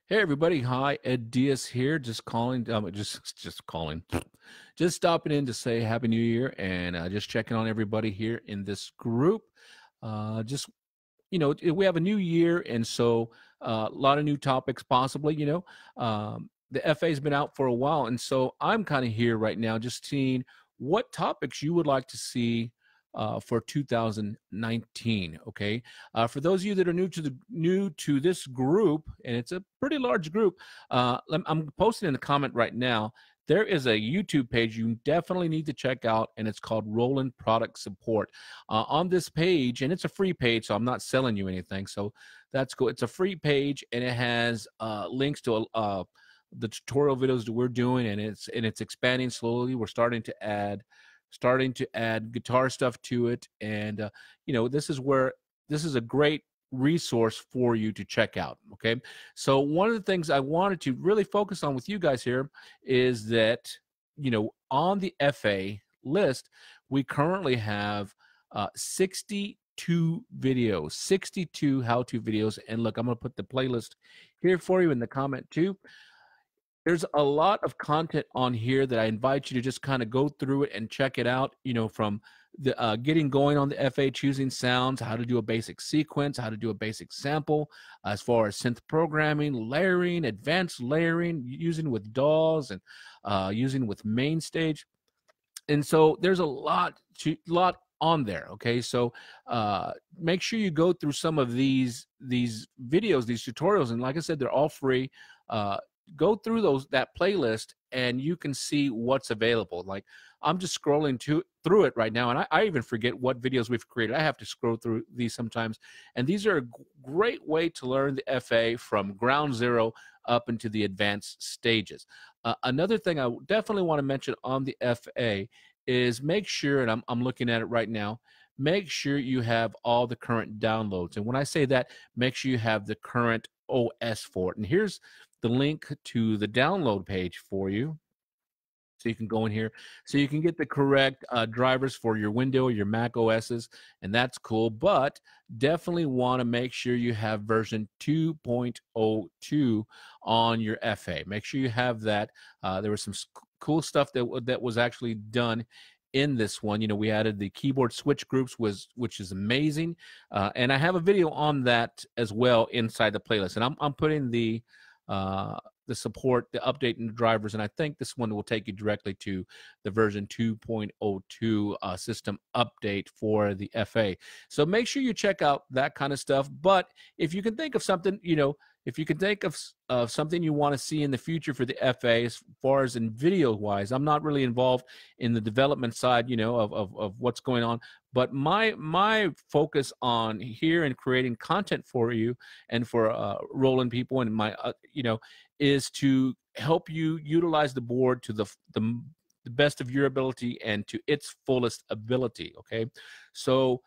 Hey everybody, hi, Ed Diaz here. Just calling, just calling, just stopping in to say Happy New Year and just checking on everybody here in this group. Just we have a new year, and so a lot of new topics possibly. The FA has been out for a while, and so I'm kind of here right now, just seeing what topics you would like to see for 2019. Okay, for those of you that are new to this group, and it's a pretty large group, I'm posting in the comment right now. There is a YouTube page you definitely need to check out, and it's called Roland Product Support. On this page, and it's a free page, so I'm not selling you anything, so that's cool. It's a free page, and it has links to the tutorial videos that we're doing, and it's expanding slowly. We're starting to add guitar stuff to it, and this is a great resource for you to check out. Okay, so one of the things I wanted to really focus on with you guys here is that on the FA list we currently have 62 videos, 62 how-to videos. And look, I'm going to put the playlist here for you in the comment too. There's a lot of content on here that I invite you to just kind of go through it and check it out, from the getting going on the FA, choosing sounds, how to do a basic sequence, how to do a basic sample, as far as synth programming, layering, advanced layering, using with DAWs, and using with MainStage. And so there's a lot on there. Okay, so make sure you go through some of these videos, these tutorials, and like I said, they're all free. Go through that playlist, and you can see what's available. Like, I'm just scrolling through it right now, and I even forget what videos we've created. I have to scroll through these sometimes, and these are a great way to learn the FA from ground zero up into the advanced stages. Another thing I definitely want to mention on the FA is make sure, and I'm looking at it right now, make sure you have all the current downloads. And when I say that, make sure you have the current OS for it. And here's the link to the download page for you, so you can go in here, so you can get the correct drivers for your Windows, your Mac OSs, and that's cool. But definitely want to make sure you have version 2.02 on your FA. Make sure you have that. There was some cool stuff that was actually done in this one. We added the keyboard switch groups, which is amazing, and I have a video on that as well inside the playlist. And I'm putting the support, the update in the drivers, and I think this one will take you directly to the version 2.02 system update for the FA. So make sure you check out that kind of stuff. But if you can think of something, if you can think of something you want to see in the future for the FA, as far as in video wise, I'm not really involved in the development side, of what's going on. But my focus on here and creating content for you and for Roland people, and my is to help you utilize the board to the best of your ability and to its fullest ability. Okay, so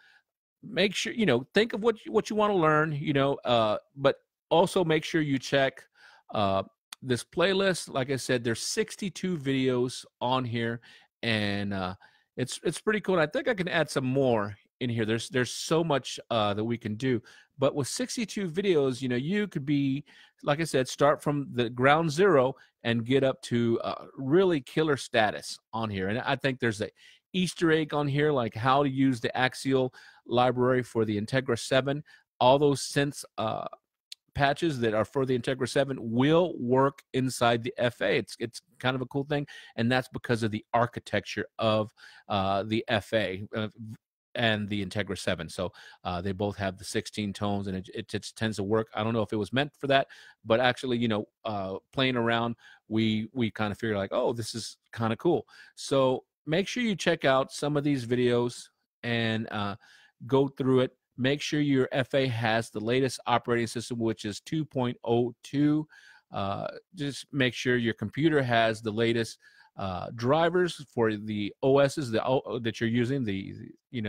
make sure think of what you want to learn, but also make sure you check this playlist. Like I said, there's 62 videos on here, and it's pretty cool. And I think I can add some more in here. There's so much that we can do, but with 62 videos, you could be, like I said, start from the ground zero and get up to really killer status on here. And I think there's a Easter egg on here, like how to use the Axial library for the Integra 7. All those synths patches that are for the Integra 7 will work inside the FA. It's kind of a cool thing, and that's because of the architecture of the FA and the Integra 7. So they both have the 16 tones, and it just tends to work. I don't know if it was meant for that, but actually, playing around, we kind of figure like, oh, this is kind of cool. So make sure you check out some of these videos and go through it. Make sure your FA has the latest operating system, which is 2.02. Just make sure your computer has the latest drivers for the OSs that you're using.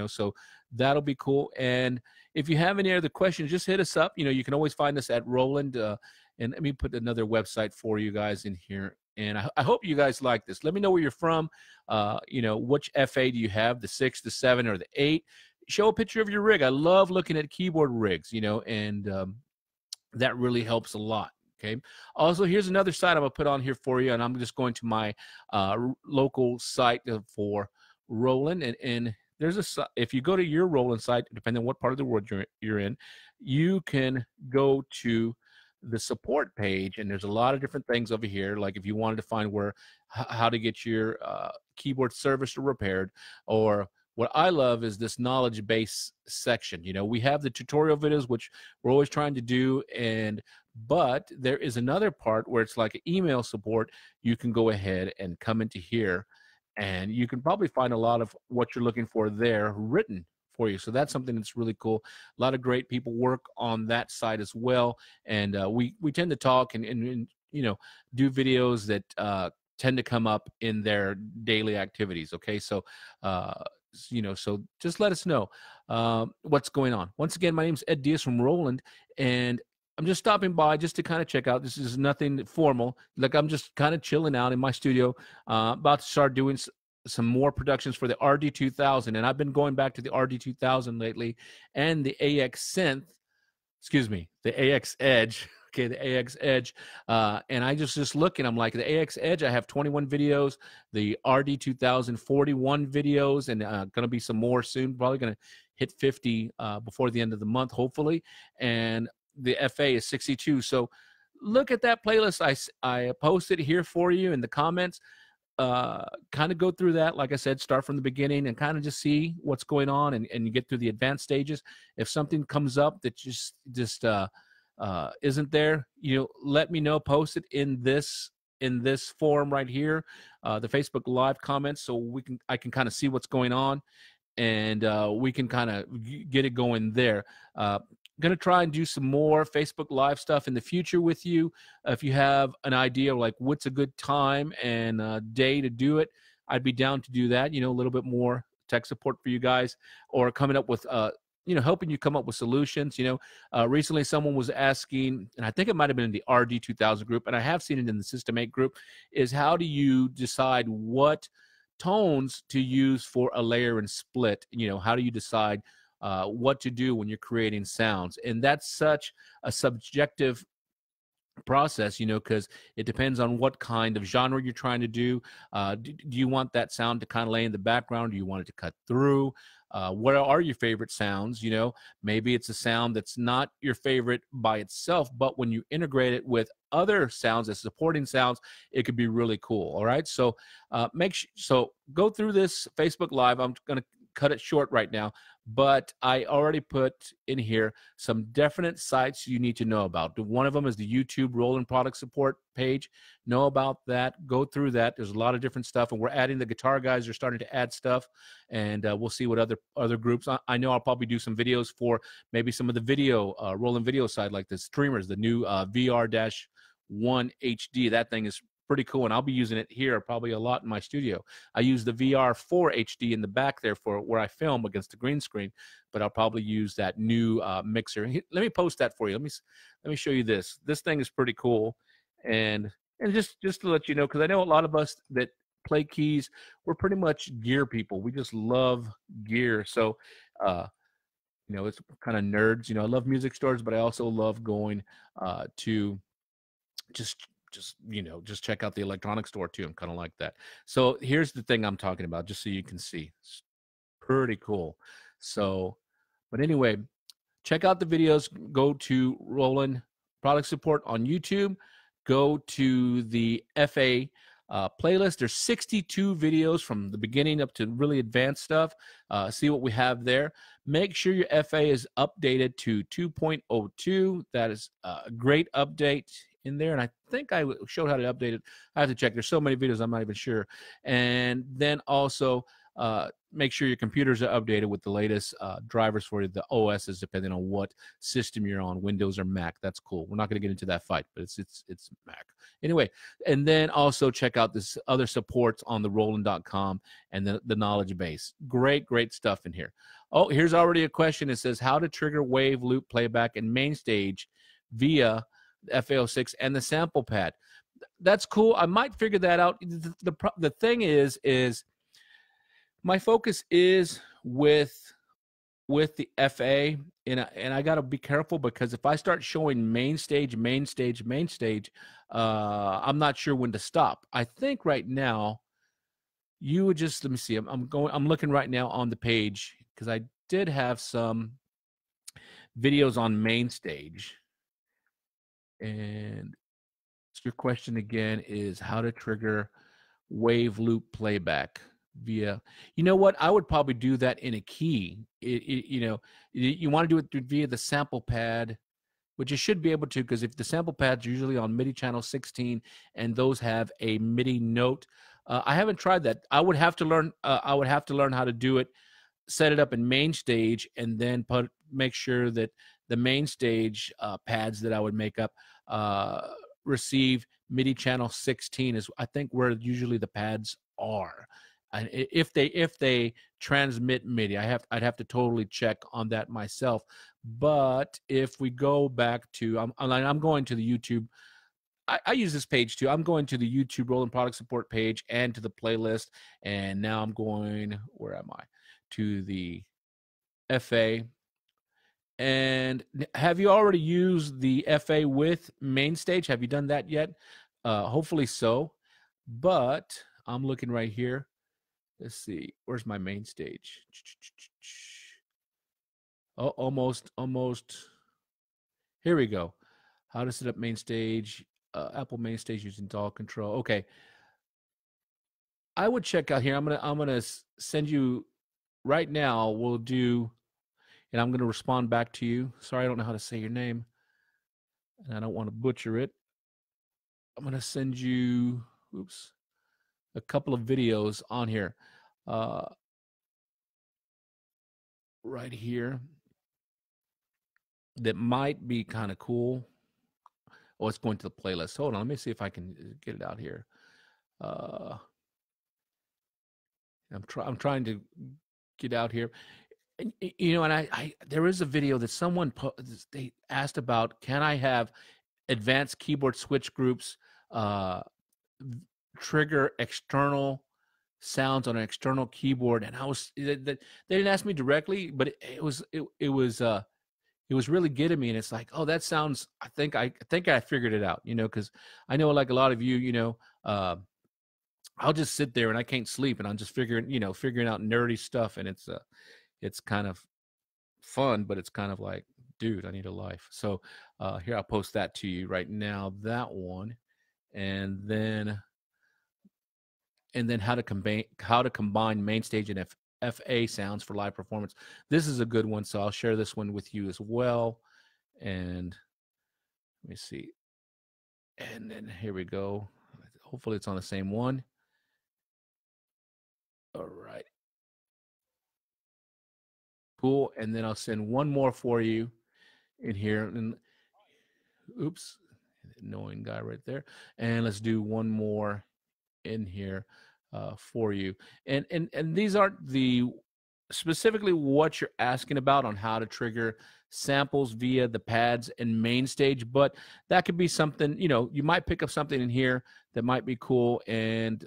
So that'll be cool. And if you have any other questions, just hit us up. You can always find us at Roland. And let me put another website for you guys in here. And I hope you guys like this. Let me know where you're from. Which FA do you have, the 6, the 7, or the 8? Show a picture of your rig. I love looking at keyboard rigs, and that really helps a lot. Okay. Also, here's another site I'm gonna put on here for you, and I'm just going to my local site for Roland, and there's if you go to your Roland site, depending on what part of the world you're in, you can go to the support page, and there's a lot of different things over here. Like if you wanted to find where how to get your keyboard serviced or repaired, or what I love is this knowledge base section. You know, we have the tutorial videos, which we're always trying to do, but there is another part where it's like email support. You can go ahead and come into here, and you can probably find a lot of what you're looking for there written for you. So that's something that's really cool. A lot of great people work on that side as well, and we tend to talk and you know, do videos that tend to come up in their daily activities. Okay, so you know, so just let us know what's going on. Once again, my name is Ed Diaz from Roland, and I'm just stopping by just to kind of check out. This is nothing formal. Like, I'm just kind of chilling out in my studio, about to start doing some more productions for the RD2000. And I've been going back to the RD2000 lately, and the AX Synth, excuse me, the AX Edge. Okay, the AX Edge. And I just looking, I'm like, the AX Edge, I have 21 videos, the RD2000, 41 videos, and going to be some more soon, probably going to hit 50 before the end of the month, hopefully. And the FA is 62. So look at that playlist I posted here for you in the comments. Kind of go through that, like I said, start from the beginning and kind of just see what's going on, and you get through the advanced stages. If something comes up that just isn't there, you know, let me know. Post it in this forum right here, the Facebook Live comments, so I can kind of see what's going on, and we can kind of get it going there. Going to try and do some more Facebook Live stuff in the future with you. If you have an idea like what's a good time and day to do it, I'd be down to do that. You know, a little bit more tech support for you guys, or coming up with you know, helping you come up with solutions. You know, recently someone was asking, and I think it might have been in the RD2000 group, and I have seen it in the System 8 group, is how do you decide what tones to use for a layer and split? You know, how do you decide what to do when you're creating sounds? And that's such a subjective process, you know, because it depends on what kind of genre you're trying to do. Do you want that sound to kind of lay in the background? Do you want it to cut through? What are your favorite sounds? You know, maybe it's a sound that's not your favorite by itself, but when you integrate it with other sounds as supporting sounds, it could be really cool. All right, so so go through this Facebook Live. I'm going to cut it short right now, but I already put in here some definite sites you need to know about. One of them is the YouTube Roland product support page. Know about that. Go through that. There's a lot of different stuff, and we're adding, the guitar guys are starting to add stuff, and we'll see what other groups. I know I'll probably do some videos for maybe some of the video, Roland video side, like the streamers, the new VR-1 HD. That thing is pretty cool, and I'll be using it here probably a lot in my studio. I use the VR4 HD in the back there for where I film against the green screen, but I'll probably use that new mixer. Let me post that for you. Let me show you this. This thing is pretty cool, and just to let you know, because I know a lot of us that play keys, we're pretty much gear people. We just love gear. So you know, it's kind of nerds. You know, I love music stores, but I also love going to just you know, just check out the electronic store too. I'm kind of like that. So here's the thing I'm talking about, just so you can see. It's pretty cool. So, but anyway, check out the videos. Go to Roland product support on YouTube. Go to the FA playlist. There's 62 videos from the beginning up to really advanced stuff. See what we have there. Make sure your FA is updated to 2.02. That is a great update in there, and I think I showed how to update it. I have to check. There's so many videos, I'm not even sure. And then also make sure your computers are updated with the latest drivers for the OSs, depending on what system you're on, Windows or Mac. That's cool. We're not going to get into that fight, but it's Mac. Anyway, and then also check out this other supports on the Roland.com and the knowledge base. Great stuff in here. Oh, here's already a question. It says how to trigger wave loop playback and main stage via FA06 and the sample pad. That's cool. I might figure that out. The thing is my focus is with with the FA, and I got to be careful because if I start showing main stage, I'm not sure when to stop. I think right now you would just, let me see. I'm looking right now on the page because I did have some videos on main stage. And your question again is how to trigger wave loop playback via, you know what, I would probably do that in a key. You want to do it via the sample pad, which you should be able to, because if the sample pads are usually on MIDI channel 16 and those have a MIDI note. I haven't tried that. I would have to learn how to do it, set it up in main stage, and then make sure that the main stage pads that I would make up receive MIDI channel 16 is, I think, where usually the pads are. And if they transmit MIDI, I'd have to totally check on that myself. But if we go back to, I'm going to the YouTube. I use this page too. I'm going to the YouTube Roland product support page and to the playlist. And now I'm going, where am I? To the FA. And have you already used the FA with main stage? Have you done that yet? Hopefully so. But I'm looking right here. Let's see. Where's my main stage? Oh, almost. Here we go. How to set up main stage. Apple main stage using DAW control. Okay. I would check out here. I'm gonna send you right now. We'll do, and I'm gonna respond back to you. Sorry, I don't know how to say your name, and I don't want to butcher it. I'm gonna send you, oops, a couple of videos on here, right here, that might be kind of cool. Oh, it's going to the playlist. Hold on, let me see if I can get it out here. I'm trying to get out here. And, and I there is a video that someone they asked about, can I have advanced keyboard switch groups trigger external sounds on an external keyboard? And they didn't ask me directly, but it was really getting me. And it's like, oh, that sounds, I think I figured it out, because I know, like a lot of you, I'll just sit there and I can't sleep and I'm just figuring out nerdy stuff. And it's kind of fun, but it's kind of like, dude, I need a life. So here, I'll post that to you right now, that one. And then how to combine main stage and FA sounds for live performance. This is a good one, so I'll share this one with you as well. And let me see. And then here we go. Hopefully it's on the same one. All right. Cool. And then I'll send one more for you in here. And oops, annoying guy right there. And let's do one more in here for you. And these aren't specifically what you're asking about on how to trigger samples via the pads and main stage, but that could be something, you might pick up something in here that might be cool. And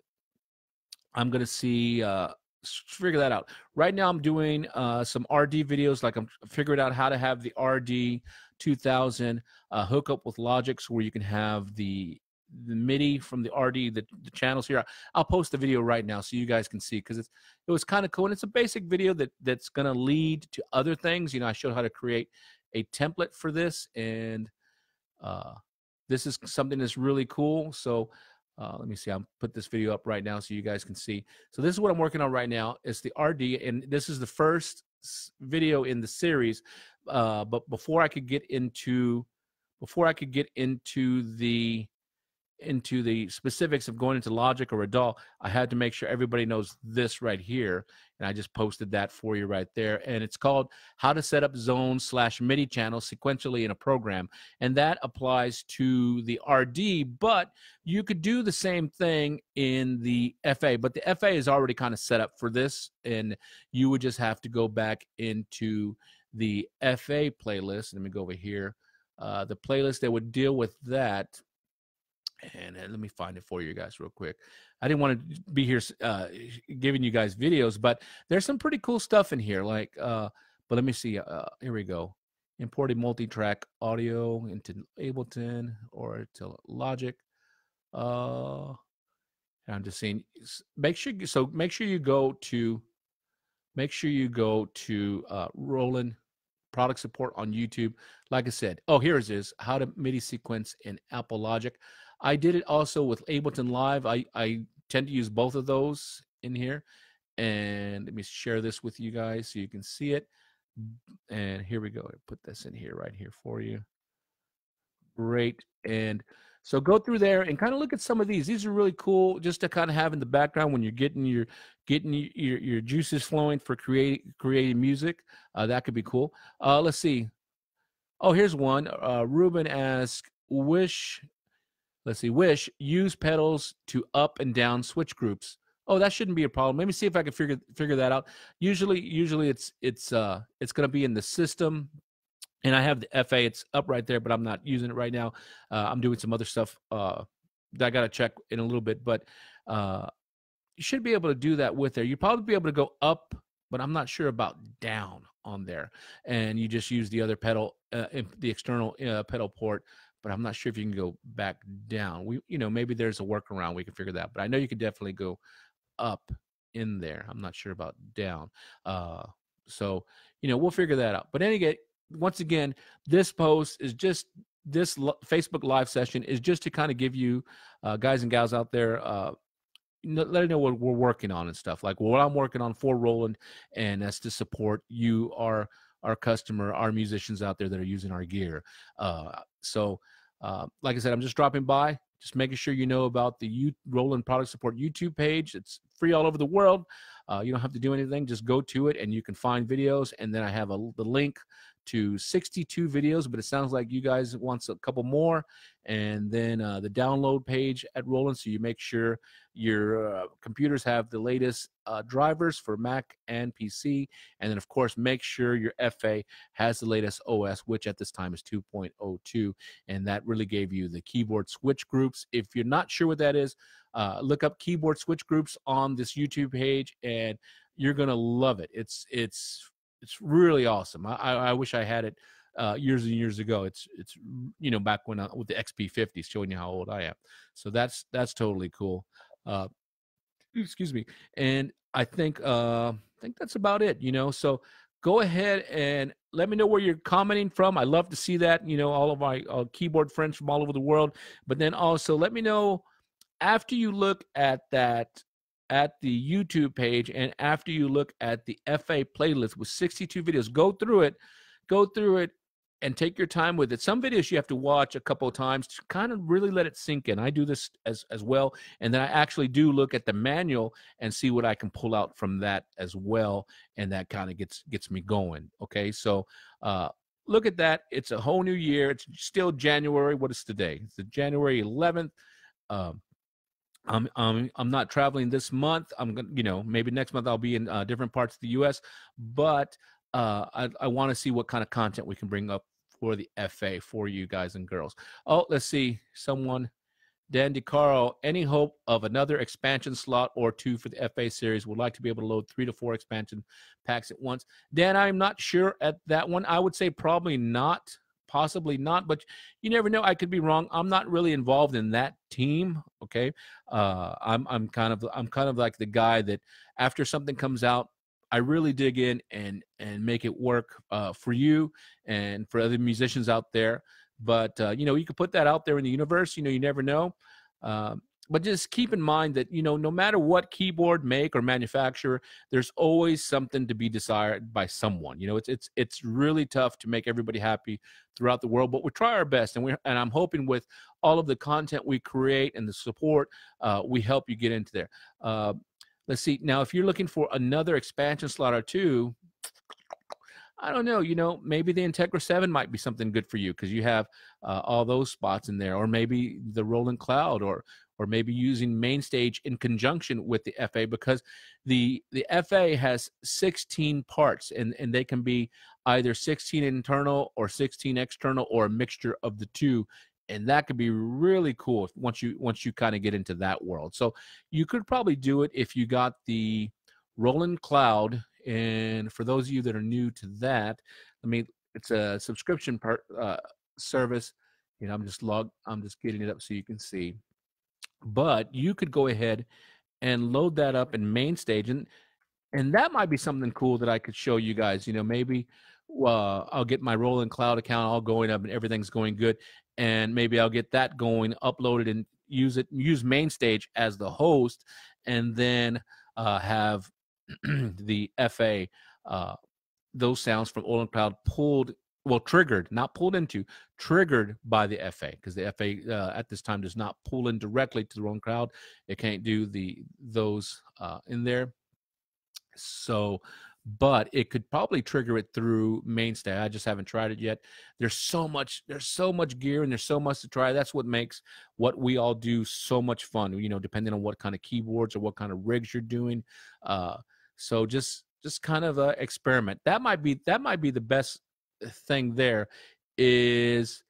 I'm going to see, figure that out. Right now I'm doing some RD videos, like I'm figuring out how to have the RD 2000 hook up with Logic, so where you can have the MIDI from the RD, the channels here. I'll post the video right now so you guys can see, because it was kind of cool. And it's a basic video that's going to lead to other things. I showed how to create a template for this, and this is something that's really cool. So let me see. I'll put this video up right now so you guys can see. So this is what I'm working on right now. It's the RD, and this is the first video in the series. But before I could get into the specifics of going into Logic or a DAW, I had to make sure everybody knows this right here. And I just posted that for you right there. And it's called How to Set Up Zones / MIDI Channels Sequentially in a Program. And that applies to the RD, but you could do the same thing in the FA. But the FA is already kind of set up for this. And you would just have to go back into the FA playlist. Let me go over here. The playlist that would deal with that. And let me find it for you guys real quick. I didn't want to be here giving you guys videos, but there's some pretty cool stuff in here, like But let me see. Here we go. Importing multi-track audio into Ableton or to Logic. And I'm just saying, make sure you go to Roland product support on YouTube. Like I said, here it is, how to MIDI sequence in Apple Logic. I did it also with Ableton Live. I tend to use both of those in here. And let me share this with you guys so you can see it. And here we go. I put this in here right here for you. Great. And so go through there and kind of look at some of these. These are really cool just to kind of have in the background when you're getting your juices flowing for creating music. That could be cool. Let's see. Oh, here's one. Ruben asks, Wish use pedals to up and down switch groups. Oh, that shouldn't be a problem. Let me see if I can figure that out. Usually it's going to be in the system. And I have the FA, it's up right there, but I'm not using it right now. I'm doing some other stuff that I got to check in a little bit, but you should be able to do that with there. You'd probably be able to go up, but I'm not sure about down on there. And you just use the other pedal, the external pedal port, but I'm not sure if you can go back down. Maybe there's a workaround. We can figure that out, but I know you can definitely go up in there. I'm not sure about down. So, we'll figure that out. But anyway, once again, this post is just this Facebook Live session is just to kind of give you guys and gals out there, let you know what we're working on and stuff, like what I'm working on for Roland, and that's to support you, our customer, our musicians out there that are using our gear. So like I said, I'm just dropping by, just making sure you know about the Roland Product Support YouTube page. It's free all over the world. You don't have to do anything. Just go to it and you can find videos. And then I have the link to 62 videos, but it sounds like you guys want a couple more. And then the download page at Roland, so you make sure your computers have the latest drivers for Mac and PC. And then, of course, make sure your FA has the latest OS, which at this time is 2.02. And that really gave you the keyboard switch groups. If you're not sure what that is, look up keyboard switch groups on this YouTube page, and you're going to love it. It's really awesome. I wish I had it years and years ago. It's back when with the XP50, showing you how old I am. So that's totally cool. Excuse me. And I think that's about it. So go ahead and let me know where you're commenting from. I love to see that. All of my keyboard friends from all over the world. But then also let me know after you look at that, at the YouTube page, and after you look at the FA playlist with 62 videos, go through it and take your time with it. Some videos you have to watch a couple of times to kind of really let it sink in. I do this as well. And then I actually do look at the manual and see what I can pull out from that as well. And that kind of gets me going. Okay. So look at that. It's a whole new year. It's still January. What is today? It's the January 11th. I'm not traveling this month. I'm gonna, maybe next month I'll be in different parts of the U.S. But I want to see what kind of content we can bring up for the FA for you guys and girls. Oh, let's see. Someone, Dan DiCaro, any hope of another expansion slot or two for the FA series? Would like to be able to load 3 to 4 expansion packs at once. Dan, I'm not sure at that one. I would say probably not. Possibly not, but you never know. I could be wrong. I'm not really involved in that team. Okay, I'm kind of like the guy that after something comes out, I really dig in and make it work for you and for other musicians out there. But you can put that out there in the universe. You never know. But just keep in mind that, no matter what keyboard make or manufacturer, there's always something to be desired by someone. It's really tough to make everybody happy throughout the world, but we try our best. And I'm hoping with all of the content we create and the support, we help you get into there. Let's see. Now, if you're looking for another expansion slot or two, I don't know, maybe the Integra 7 might be something good for you because you have all those spots in there, or maybe the Roland Cloud, or maybe using Mainstage in conjunction with the FA, because the FA has 16 parts, and they can be either 16 internal or 16 external, or a mixture of the two. And that could be really cool once you kind of get into that world. So you could probably do it if you got the Roland Cloud And for those of you that are new to that, it's a subscription service. I'm just getting it up so you can see. But you could go ahead and load that up in MainStage, and that might be something cool that I could show you guys. Maybe I'll get my Roland Cloud account all going up and everything's going good, and maybe I'll get that going, uploaded, and use MainStage as the host, and then have the FA, those sounds from Roland Cloud triggered, not pulled into, triggered by the FA, because the FA at this time does not pull in directly to the Roland Cloud. It can't do those in there. So, but it could probably trigger it through MainStage. I just haven't tried it yet. There's so much gear, and there's so much to try. That's what makes what we all do so much fun, depending on what kind of keyboards or what kind of rigs you're doing. So just kind of a experiment. That might be the best thing there, is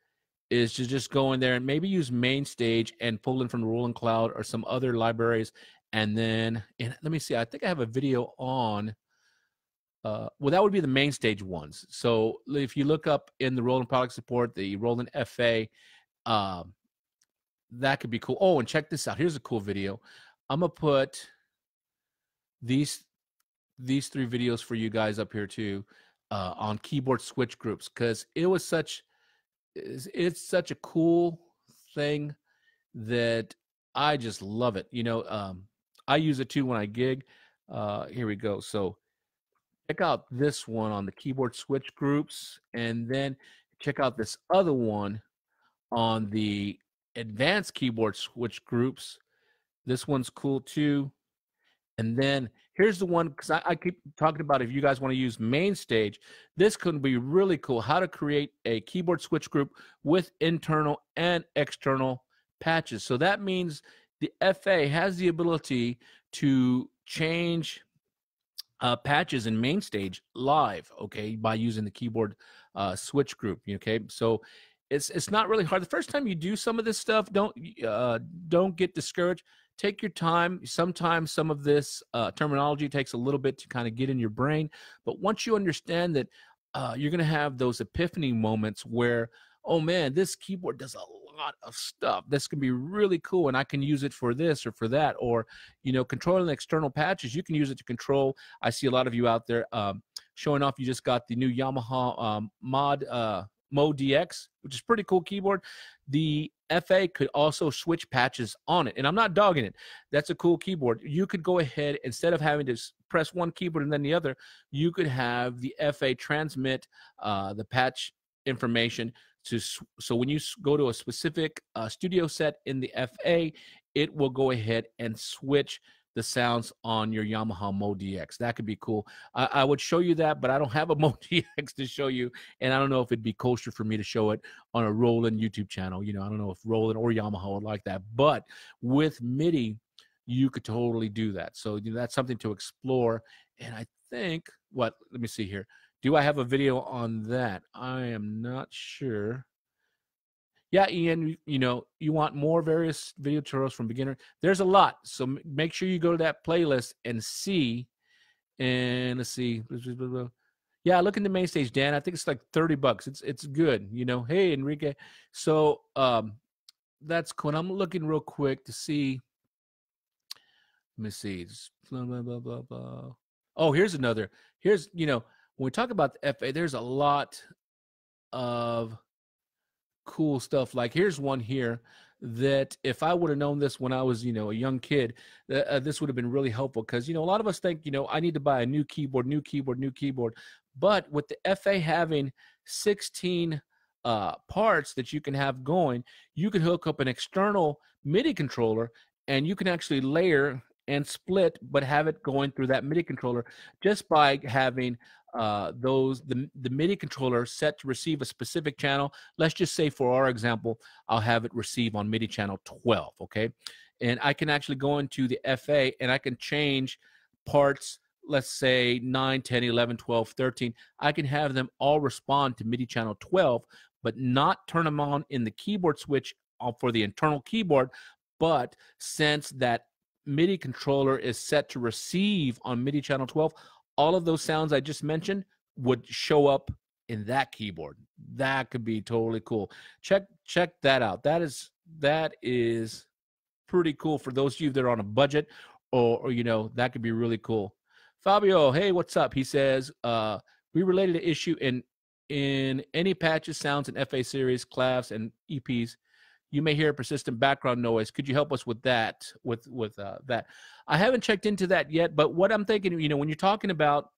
to just go in there and maybe use MainStage and pull in from the Roland Cloud or some other libraries. And then, let me see, I think I have a video on, well, that would be the MainStage ones. So if you look up in the Roland product support, the Roland FA, that could be cool. Oh, and check this out. Here's a cool video. I'm going to put these 3 videos for you guys up here too, on keyboard switch groups, because it's such a cool thing that I just love it. I use it too when I gig. Here we go. So check out this one on the keyboard switch groups, and then check out this other one on the advanced keyboard switch groups. This one's cool too. And then here's the one, because I keep talking about, if you guys want to use MainStage, this could be really cool. How to create a keyboard switch group with internal and external patches. So that means the FA has the ability to change patches in MainStage live, okay, by using the keyboard switch group, okay? So it's not really hard. The first time you do some of this stuff, don't get discouraged. Take your time. Sometimes some of this terminology takes a little bit to kind of get in your brain, but once you understand that, you're going to have those epiphany moments where, oh man, this keyboard does a lot of stuff. This can be really cool, and I can use it for this or for that. Or, controlling the external patches, you can use it to control. I see a lot of you out there showing off. You just got the new Yamaha Mode DX, which is pretty cool keyboard. The FA could also switch patches on it, and I'm not dogging it. That's a cool keyboard. You could go ahead, instead of having to press one keyboard and then the other, you could have the FA transmit the patch information so when you go to a specific studio set in the FA, it will go ahead and switch the sounds on your Yamaha Mode DX. That could be cool. I would show you that, but I don't have a Mode DX to show you, and I don't know if it'd be kosher for me to show it on a Roland YouTube channel. I don't know if Roland or Yamaha would like that, but with MIDI, you could totally do that. So that's something to explore. And I think, let me see here. Do I have a video on that? I am not sure. Yeah, Ian, you want more various video tutorials from beginner. There's a lot. So make sure you go to that playlist and see. And let's see. Yeah, look in the MainStage, Dan. I think it's like $30. It's good. Hey, Enrique. So that's cool. And I'm looking real quick to see. Let me see. Blah, blah, blah, blah, blah. Oh, here's another. When we talk about the FA, there's a lot of cool stuff. Like here's one here that if I would have known this when I was, a young kid, this would have been really helpful, because, a lot of us think, I need to buy a new keyboard. But with the FA having 16 parts that you can have going, you can hook up an external MIDI controller, and you can actually layer and split, but have it going through that MIDI controller just by having the MIDI controller set to receive a specific channel. Let's just say, for our example, I'll have it receive on MIDI channel 12, okay? And I can actually go into the FA and I can change parts, let's say 9, 10, 11, 12, 13. I can have them all respond to MIDI channel 12, but not turn them on in the keyboard switch for the internal keyboard. But since that MIDI controller is set to receive on MIDI channel 12, all of those sounds I just mentioned would show up in that keyboard. That could be totally cool. Check that out. That is pretty cool for those of you that are on a budget, or you know, that could be really cool. Fabio, hey, what's up? He says, we related to issue in any patches, sounds in FA series, clavs, and EPs. You may hear persistent background noise. Could you help us with that? With that, I haven't checked into that yet. But what I'm thinking, you know, when you're talking about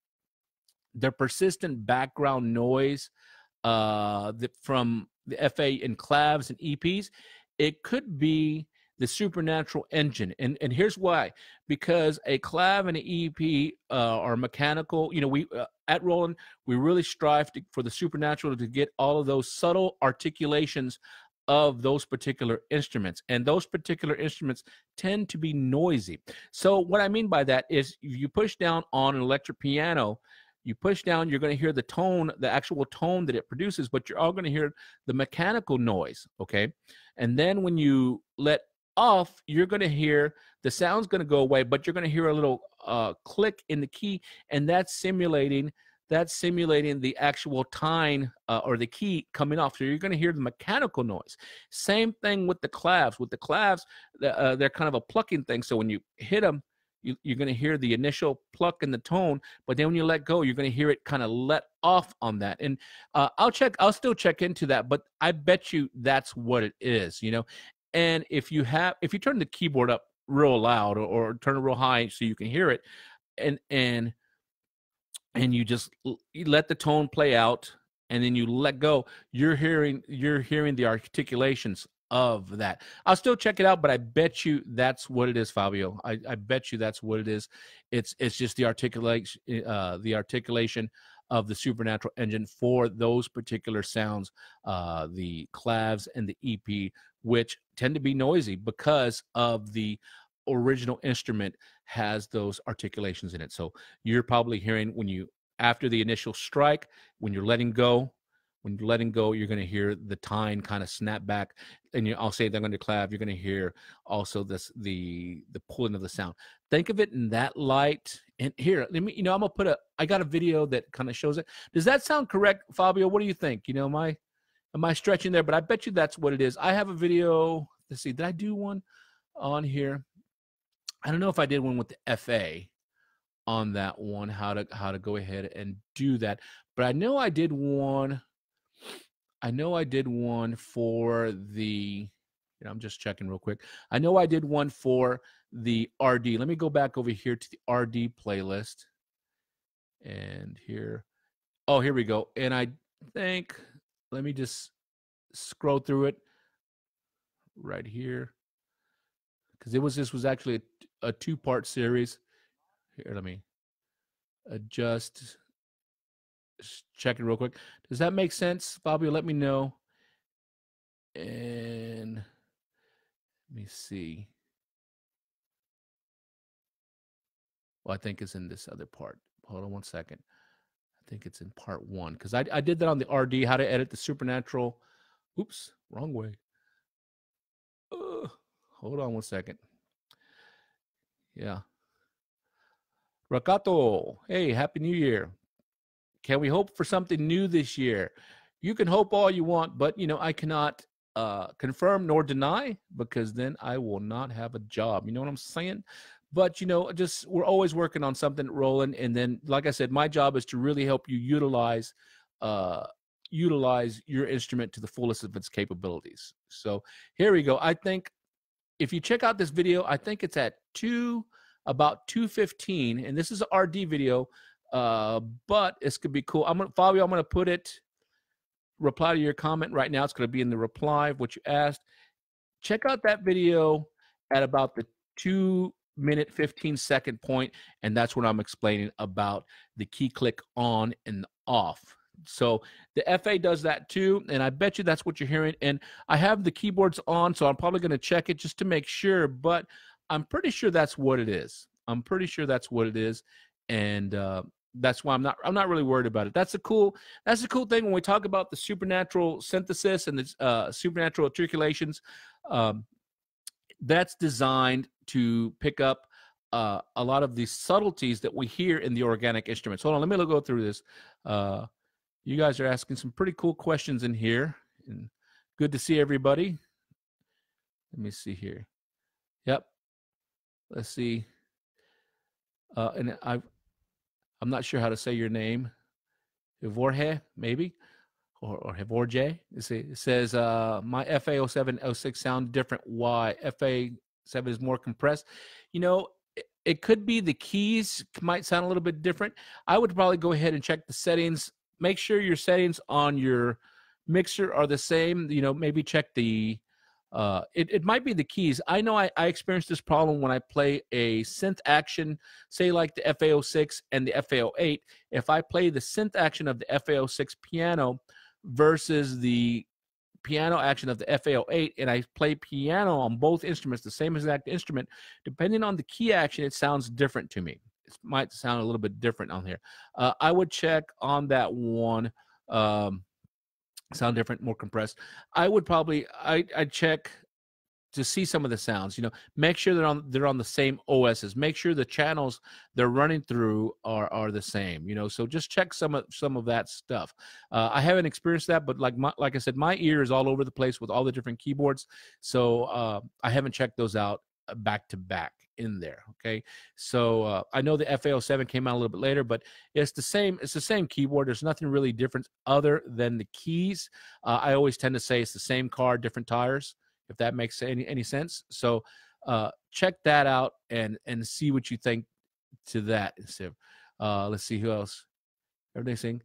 the persistent background noise from the FA and clavs and EPs, it could be the supernatural engine. And here's why. Because a clav and an EP are mechanical. You know, we at Roland, we really strive for the supernatural to get all of those subtle articulations of those particular instruments. And those particular instruments tend to be noisy. So what I mean by that is, if you push down on an electric piano, you push down, you're going to hear the tone, the actual tone that it produces, but you're all going to hear the mechanical noise, okay? And then when you let off, you're going to hear the sound's going to go away, but you're going to hear a little click in the key, and that's simulating the actual tine or the key coming off. So you're going to hear the mechanical noise. Same thing with the clavs. With the clavs, they're kind of a plucking thing. So when you hit them, you're going to hear the initial pluck in the tone, but then when you let go, you're going to hear it kind of let off on that. And I'll still check into that, but I bet you that's what it is, you know. And if you turn the keyboard up real loud or turn it real high so you can hear it, and you just let the tone play out, and then you let go, you're hearing the articulations of that. I'll still check it out, but I bet you that's what it is, Fabio. I bet you that's what it is. It's just the articulation of the supernatural engine for those particular sounds, the clavs and the EP, which tend to be noisy because of the original instrument has those articulations in it. So you're probably hearing when you, after the initial strike, when you're letting go, you're going to hear the tine kind of snap back, and I'll say they're going to clav. You're going to hear also the pulling of the sound. Think of it in that light. And here, let me, I'm gonna I got a video that kind of shows it. Does that sound correct, Fabio? What do you think? Am I stretching there? But I bet you that's what it is. I have a video. Let's see. Did I do one on here? I don't know if I did one with the FA on that one. How to go ahead and do that. But I know I did one. For the, I'm just checking real quick. I know I did one for the RD. Let me go back over here to the RD playlist. And here, oh, here we go. And I think, let me just scroll through it right here, because this was actually a two-part series. Here, let me adjust. Check it real quick. Does that make sense, Fabio? Let me know. And let me see. Well, I think it's in this other part. Hold on one second. I think it's in part 1, because I did that on the RD, how to edit the supernatural. Oops, wrong way. Hold on one second. Yeah. Rakato, hey, Happy New Year. Can we hope for something new this year? You can hope all you want, but, I cannot confirm nor deny, because then I will not have a job. You know what I'm saying? But, just we're always working on something, Roland. And then, like I said, my job is to really help you utilize your instrument to the fullest of its capabilities. So here we go. I think if you check out this video, I think it's at about 2:15, and this is an RD video. But it's gonna be cool. Fabio, I'm gonna put it, reply to your comment right now. It's gonna be in the reply of what you asked. Check out that video at about the 2-minute 15-second point, and that's when I'm explaining about the key click on and off. So the FA does that too, and I bet you that's what you're hearing. And I have the keyboards on, so I'm probably gonna check it just to make sure, but I'm pretty sure that's what it is. And that's why I'm not really worried about it. That's a cool thing when we talk about the supernatural synthesis and the supernatural articulations. That's designed to pick up a lot of the subtleties that we hear in the organic instruments. Hold on, let me go through this. You guys are asking some pretty cool questions in here, and good to see everybody. Let me see here. Yep. Let's see. And I'm not sure how to say your name. Jorge, maybe, or Jorge. It says my FA 07, 06 sound different. Why? FA 7 is more compressed. You know, it could be the keys might sound a little bit different. I would probably go ahead and check the settings. Make sure your settings on your mixer are the same. You know, maybe check the it might be the keys. I know I experienced this problem when I play a synth action, say like the FA06 and the FA08. If I play the synth action of the FA06 piano versus the piano action of the FA08, and I play piano on both instruments, the same exact instrument, depending on the key action, it sounds different to me. It might sound a little bit different on here. I would check on that one. Sound different, more compressed. I would probably I'd check to see some of the sounds. You know, make sure they're on the same OSs. Make sure the channels they're running through are the same. You know, so just check some of that stuff. I haven't experienced that, but like I said, my ear is all over the place with all the different keyboards, so I haven't checked those out back to back in there. Okay, so I know the FA07 came out a little bit later, but it's the same keyboard. There's nothing really different other than the keys. I always tend to say it's the same car, different tires, if that makes any sense. So check that out and see what you think to that. So, let's see who else. Everything's saying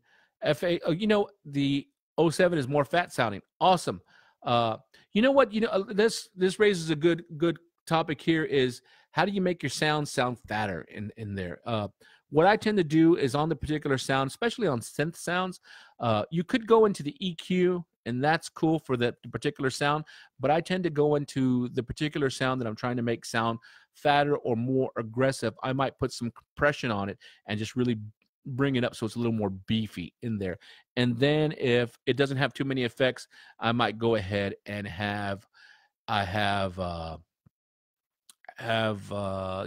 FA. Oh, you know, the 07 is more fat sounding. Awesome. You know what? You know, this raises a good topic here is how do you make your sound fatter in there? What I tend to do is on the particular sound, especially on synth sounds, you could go into the EQ, and that's cool for the particular sound, but I tend to go into the particular sound that I'm trying to make sound fatter or more aggressive. I might put some compression on it and just really bring it up so it's a little more beefy in there. And then if it doesn't have too many effects, I might go ahead and have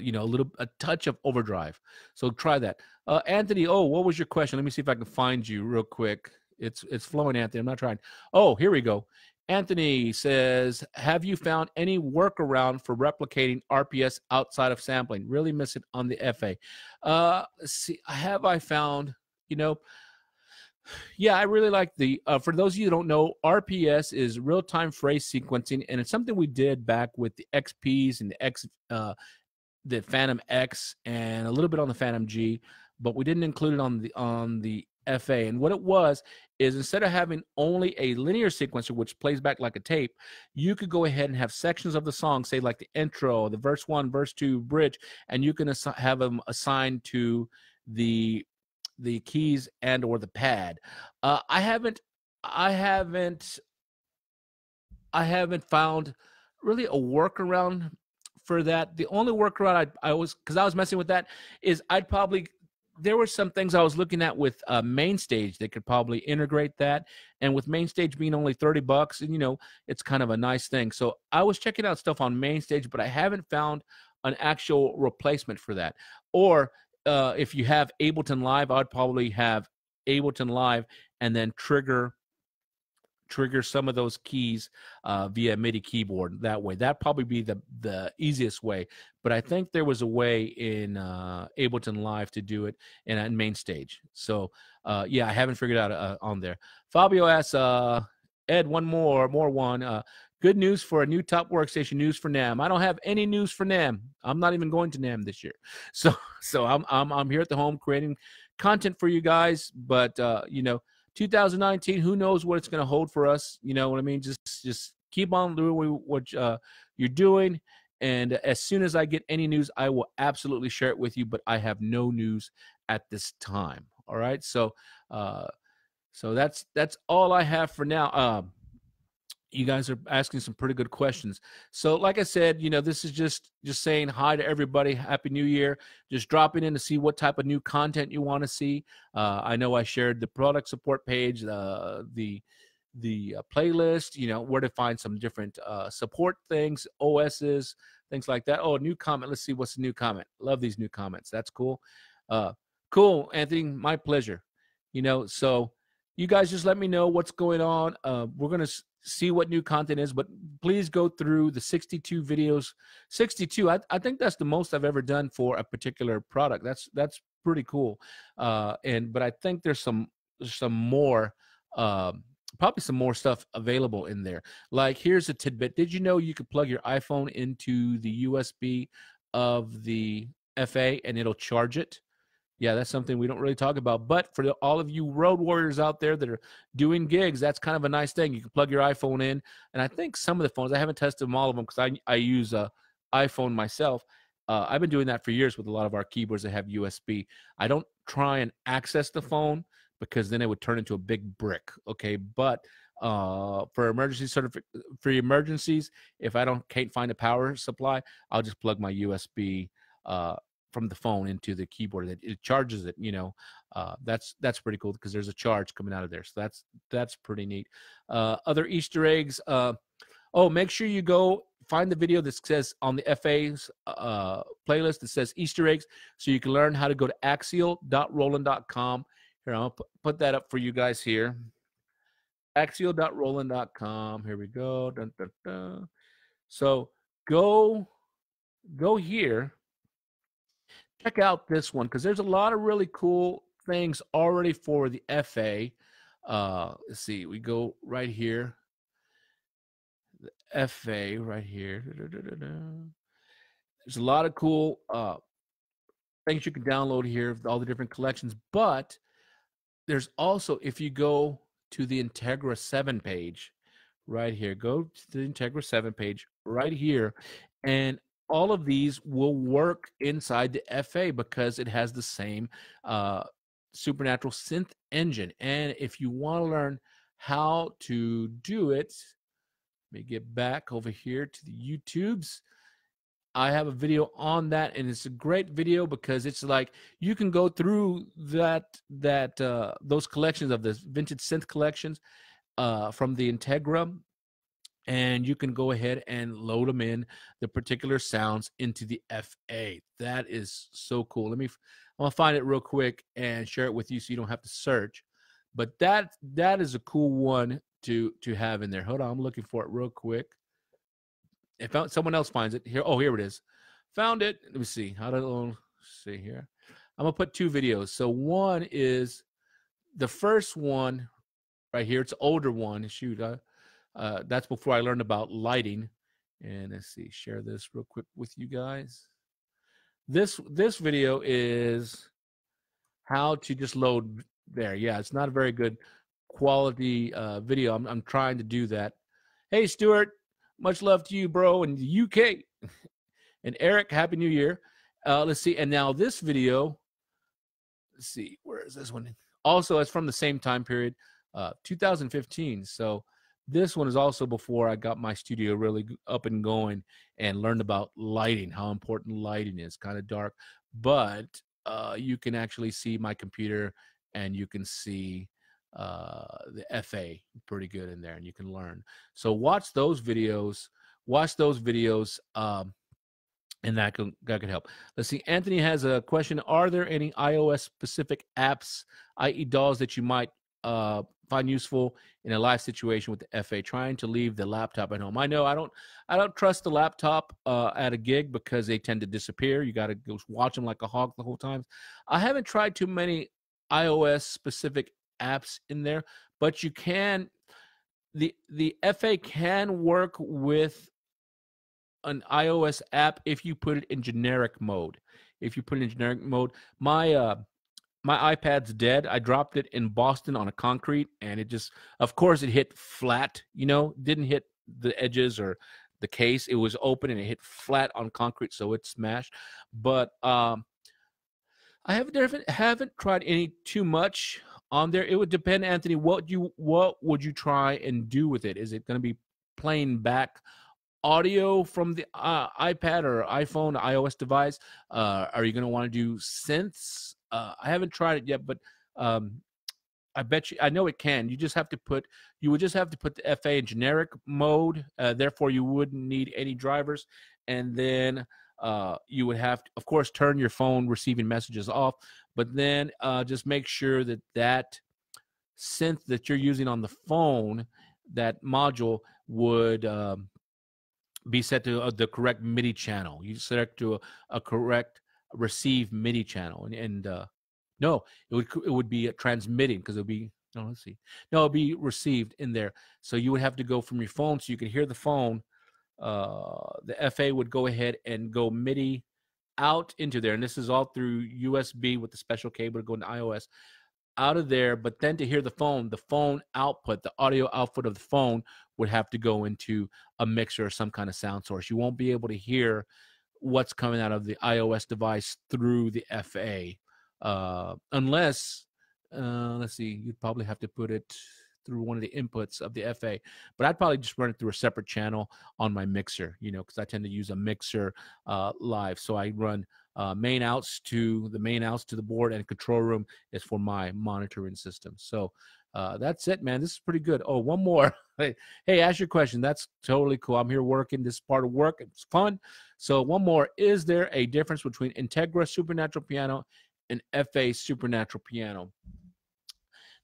you know, a touch of overdrive. So try that. Anthony, what was your question? Let me see if I can find you real quick. It's flowing, Anthony. I'm not trying. Oh, here we go. Anthony says, have you found any workaround for replicating RPS outside of sampling? Really miss it on the FA. I found, you know, yeah, I really like the, for those of you who don't know, RPS is real-time phrase sequencing, and it's something we did back with the XPs and the Phantom X and a little bit on the Phantom G, but we didn't include it on the FA. And what it was is instead of having only a linear sequencer, which plays back like a tape, you could go ahead and have sections of the song, say like the intro, the verse 1, verse 2, bridge, and you can have them assigned to the keys and or the pad. I haven't found really a workaround for that. The only workaround I was messing with that is there were some things I was looking at with Mainstage that could probably integrate that, and with Mainstage being only $30, and you know, it's kind of a nice thing. So I was checking out stuff on Mainstage, but I haven't found an actual replacement for that. Or if you have Ableton Live, I'd probably have Ableton Live and then trigger some of those keys via MIDI keyboard that way. That'd probably be the easiest way. But I think there was a way in Ableton Live to do it in Mainstage. So yeah, I haven't figured out on there. Fabio asks, Ed, one. Good news for a new top workstation. News for NAMM. I don't have any news for NAMM. I'm not even going to NAMM this year. So I'm here at the home creating content for you guys. But you know, 2019, who knows what it's going to hold for us? You know what I mean? Just keep on doing what you're doing. And as soon as I get any news, I will absolutely share it with you. But I have no news at this time. All right. So that's all I have for now. You guys are asking some pretty good questions. So like I said, you know, this is just saying hi to everybody. Happy New Year. Just dropping in to see what type of new content you want to see. I know I shared the product support page, the playlist, you know, where to find some different support things, OSs, things like that. Oh, a new comment. Let's see what's the new comment. Love these new comments. That's cool. Cool, Anthony. My pleasure. You know, so you guys just let me know what's going on. We're going to see what new content is, but please go through the 62 videos. 62, I think that's the most I've ever done for a particular product. That's pretty cool. But I think there's some more, probably some more stuff available in there. Like, here's a tidbit. Did you know you could plug your iPhone into the USB of the FA and it'll charge it? Yeah, that's something we don't really talk about. But for all of you road warriors out there that are doing gigs, that's kind of a nice thing. You can plug your iPhone in. And I think some of the phones, I haven't tested them all of them because I use a iPhone myself. I've been doing that for years with a lot of our keyboards that have USB. I don't try and access the phone because then it would turn into a big brick. Okay, but for emergencies, if I can't find a power supply, I'll just plug my USB from the phone into the keyboard. It charges it. You know, that's pretty cool because there's a charge coming out of there. So that's pretty neat. Other Easter eggs. Make sure you go find the video that says on the FA's playlist that says Easter eggs, so you can learn how to go to axial.roland.com. Here, I'll put that up for you guys here. Axial.roland.com. Here we go. Dun, dun, dun. So go here. Check out this one because there's a lot of really cool things already for the FA. Let's see. We go right here. The FA right here. There's a lot of cool things you can download here, all the different collections. But there's also, if you go to the Integra 7 page right here, go to the Integra 7 page right here, and all of these will work inside the FA because it has the same supernatural synth engine. And if you want to learn how to do it, let me get back over here to the YouTubes. I have a video on that, and it's a great video because it's like you can go through those collections of the vintage synth collections from the Integra, and you can go ahead and load them in the particular sounds into the FA. That is so cool. I'm gonna find it real quick and share it with you so you don't have to search. But that is a cool one to have in there. Hold on, I'm looking for it real quick. If someone else finds it here, here it is. Found it. Let me see. Let's see here. I'm gonna put two videos. So one is the first one right here. It's an older one. Shoot, that's before I learned about lighting. And let's see, share this real quick with you guys. This video is how to just load there. Yeah, it's not a very good quality video. I'm trying to do that. Hey, Stuart, much love to you, bro, in the UK. And Eric, Happy New Year. Let's see. And now this video, let's see, where is this one? Also, it's from the same time period, 2015. So this one is also before I got my studio really up and going and learned about lighting, how important lighting is. Kind of dark, but you can actually see my computer and you can see the FA pretty good in there, and you can learn. So watch those videos. And that could help. Let's see. Anthony has a question. Are there any iOS specific apps, i.e. DAWs, that you might find useful in a live situation with the FA? Trying to leave the laptop at home. I know I don't trust the laptop at a gig because they tend to disappear. You got to go watch them like a hawk the whole time. I haven't tried too many iOS specific apps in there, but you can. The FA can work with an iOS app if you put it in generic mode. My iPad's dead. I dropped it in Boston on a concrete, and it just, of course, it hit flat. Didn't hit the edges or the case. It was open and it hit flat on concrete, so it smashed. But I haven't tried any too much on there. It would depend, Anthony. What would you try and do with it? Is it going to be playing back audio from the iPad or iPhone, iOS device? Are you going to want to do synths? I haven't tried it yet, but I bet you, I know it can. You just have to put, you would just have to put the FA in generic mode. Therefore, you wouldn't need any drivers. And then you would have to, of course, turn your phone receiving messages off. But then just make sure that that synth that you're using on the phone, that module would be set to the correct MIDI channel. You select to a correct receive MIDI channel, and no, it would be transmitting, because it would be, no, let's see, no, it'd be received in there. So you would have to go from your phone so you could hear the phone. The FA would go ahead and go MIDI out into there, and this is all through USB with the special cable to go into iOS out of there. But then to hear the phone output, the audio output of the phone would have to go into a mixer or some kind of sound source. You won't be able to hear what's coming out of the iOS device through the FA, unless, let's see, you'd probably have to put it through one of the inputs of the FA, but I'd probably just run it through a separate channel on my mixer, you know, because I tend to use a mixer live. So I run main outs to the board, and control room is for my monitoring system. So that's it, man. This is pretty good. Oh, one more. Hey, ask your question. That's totally cool. I'm here working. This part of work. It's fun. So one more. Is there a difference between Integra Supernatural Piano and FA Supernatural Piano?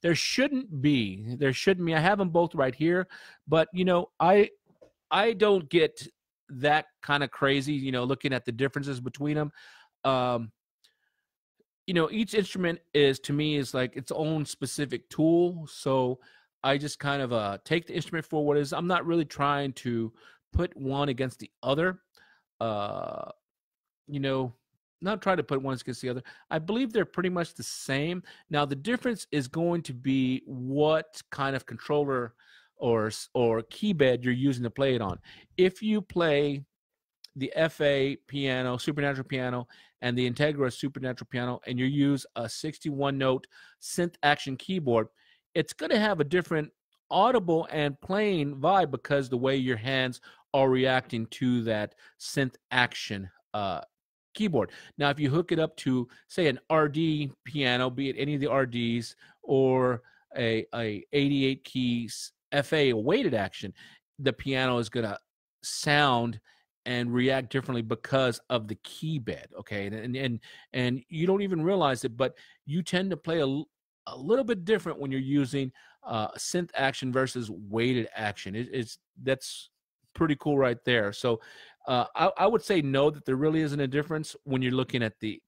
There shouldn't be. There shouldn't be. I have them both right here, but you know, I don't get that kind of crazy, you know, looking at the differences between them. You know, each instrument is, to me, is like its own specific tool. So I just kind of take the instrument for what it is. I'm not really trying to put one against the other. You know, not try to put one against the other. I believe they're pretty much the same. Now, the difference is going to be what kind of controller or key bed you're using to play it on. If you play the FA piano, Supernatural piano, and the Integra Supernatural piano, and you use a 61-note synth action keyboard, it's going to have a different audible and playing vibe, because the way your hands are reacting to that synth action keyboard. Now, if you hook it up to, say, an RD piano, be it any of the RDs, or a 88 keys FA weighted action, the piano is going to sound and react differently because of the key bed. Okay, and you don't even realize it, but you tend to play a little bit different when you're using synth action versus weighted action. That's pretty cool right there. So I would say no, that there really isn't a difference when you're looking at the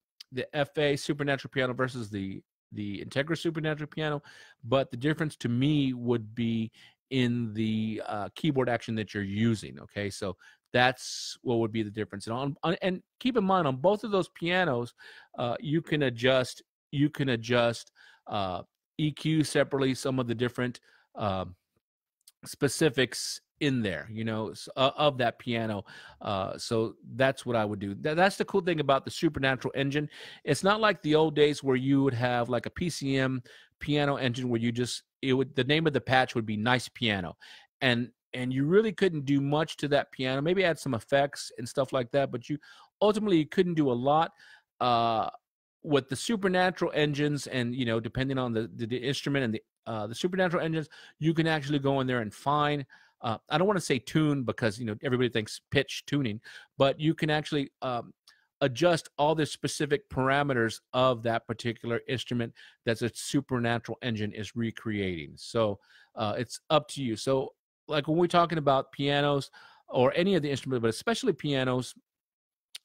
FA Supernatural piano versus the Integra Supernatural piano, but the difference to me would be in the keyboard action that you're using. Okay, so that's what would be the difference. And keep in mind, on both of those pianos, you can adjust EQ separately, some of the different specifics in there, you know, of that piano. So that's what I would do. That's the cool thing about the Supernatural engine. It's not like the old days where you would have like a PCM piano engine where the name of the patch would be Nice Piano, and you really couldn't do much to that piano. Maybe add some effects and stuff like that, but you ultimately couldn't do a lot. With the Supernatural engines, and you know, depending on the instrument and the Supernatural engines, you can actually go in there and find, I don't want to say tune, because you know, everybody thinks pitch tuning, but you can actually adjust all the specific parameters of that particular instrument that a Supernatural engine is recreating. So it's up to you. So like when we're talking about pianos or any of the instruments, but especially pianos,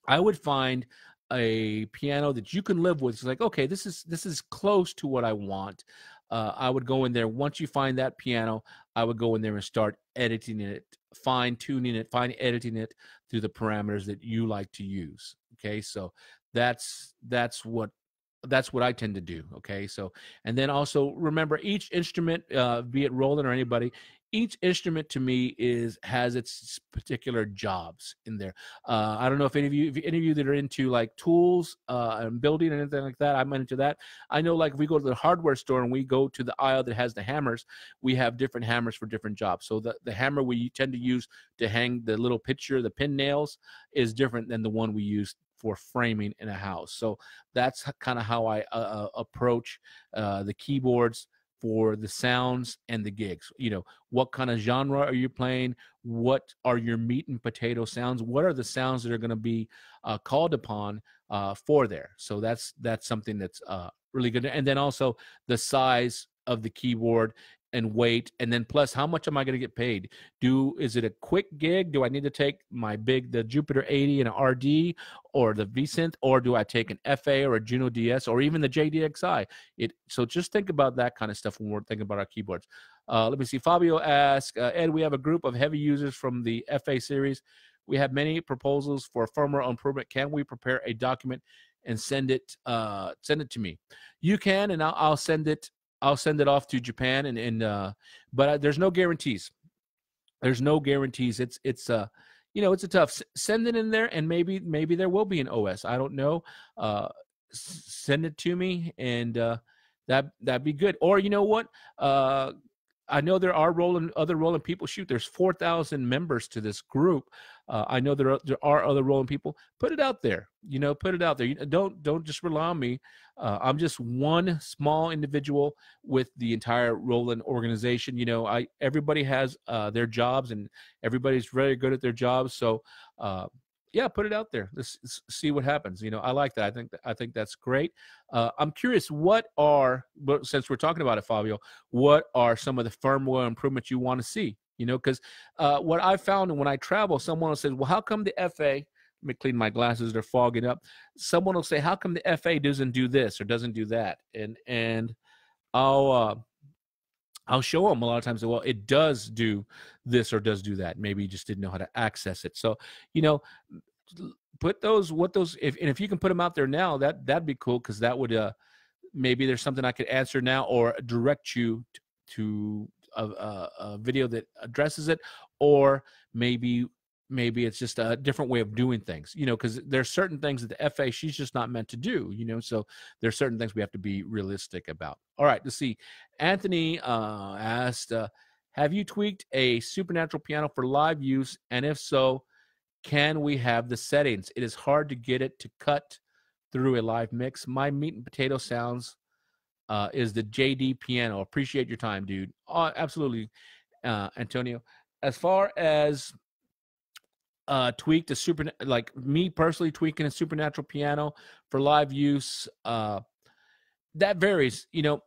I would find a piano that you can live with. It's like, okay, this is close to what I want. I would go in there. Once you find that piano, I would go in there and start editing it, fine tuning it, editing it through the parameters that you like to use. Okay, so that's what I tend to do. Okay, so, and then also remember, each instrument, be it Roland or anybody, each instrument to me has its particular jobs in there. I don't know if any of you that are into like tools and building and anything like that. I'm into that. I know, like, if we go to the hardware store and we go to the aisle that has the hammers, we have different hammers for different jobs. So the hammer we tend to use to hang the little picture, the pin nails, is different than the one we use for framing in a house. So that's kind of how I approach the keyboards for the sounds and the gigs. You know, what kind of genre are you playing? What are your meat and potato sounds? What are the sounds that are going to be called upon for there? So that's something that's really good. And then also the size of the keyboard and weight, and then plus how much am I going to get paid? Is it a quick gig? Do I need to take the Jupiter 80 and an RD or the V-Synth, or do I take an FA or a Juno DS or even the JDXI? So just think about that kind of stuff when we're thinking about our keyboards. Let me see. Fabio asks, Ed, we have a group of heavy users from the FA series. We have many proposals for firmware improvement. Can we prepare a document and send it to me? You can, and I'll send it. I'll send it off to Japan, but there's no guarantees. There's no guarantees. It's you know, it's a tough. Send it in there, and maybe there will be an OS. I don't know. Send it to me, and that'd be good. Or you know what? I know there are other Roland people. Shoot, there's 4,000 members to this group. I know there are other Roland people. Put it out there. You know, put it out there. Don't just rely on me. I'm just one small individual with the entire Roland organization. You know, everybody has their jobs, and everybody's very good at their jobs. So, yeah, put it out there. Let's see what happens. You know, I like that. I think that's great. I'm curious, since we're talking about it, Fabio, what are some of the firmware improvements you want to see? You know, because what I found when I travel, someone will say, well, how come the FA, let me clean my glasses, they're fogging up. Someone will say, how come the FA doesn't do this or doesn't do that? And I'll show them a lot of times, well, it does do this or does do that. Maybe you just didn't know how to access it. So, you know, put if you can put them out there now, that'd be cool, because that would maybe there's something I could answer now or direct you to a video that addresses it, or maybe it's just a different way of doing things, you know, because there's certain things that the FA, she's just not meant to do, you know, so there's certain things we have to be realistic about. All right, let's see. Anthony asked, have you tweaked a Supernatural piano for live use? And if so, can we have the settings? It is hard to get it to cut through a live mix. My meat and potato sounds is the JD piano. Appreciate your time, dude. Absolutely, Antonio. As far as tweaked a like me personally tweaking a Supernatural piano for live use, that varies. You know,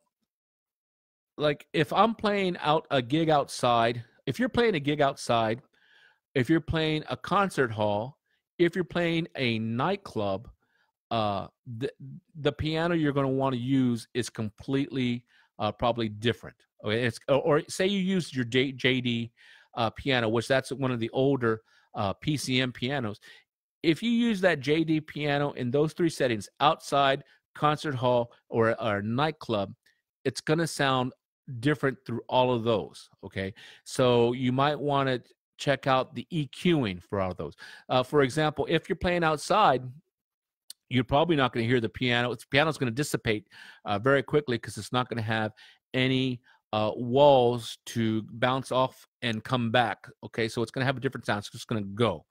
like if I'm playing a gig outside, if you're playing a gig outside, if you're playing a concert hall, if you're playing a nightclub, the piano you're going to want to use is completely probably different. Okay, or say you use your JD piano, which that's one of the older PCM pianos. If you use that JD piano in those three settings, outside, concert hall, or nightclub, it's going to sound different through all of those. Okay, so you might want to check out the EQing for all of those. For example, if you're playing outside, you're probably not going to hear the piano. The piano's going to dissipate very quickly, because it's not going to have any walls to bounce off and come back. Okay, so it's going to have a different sound. It's just going to go.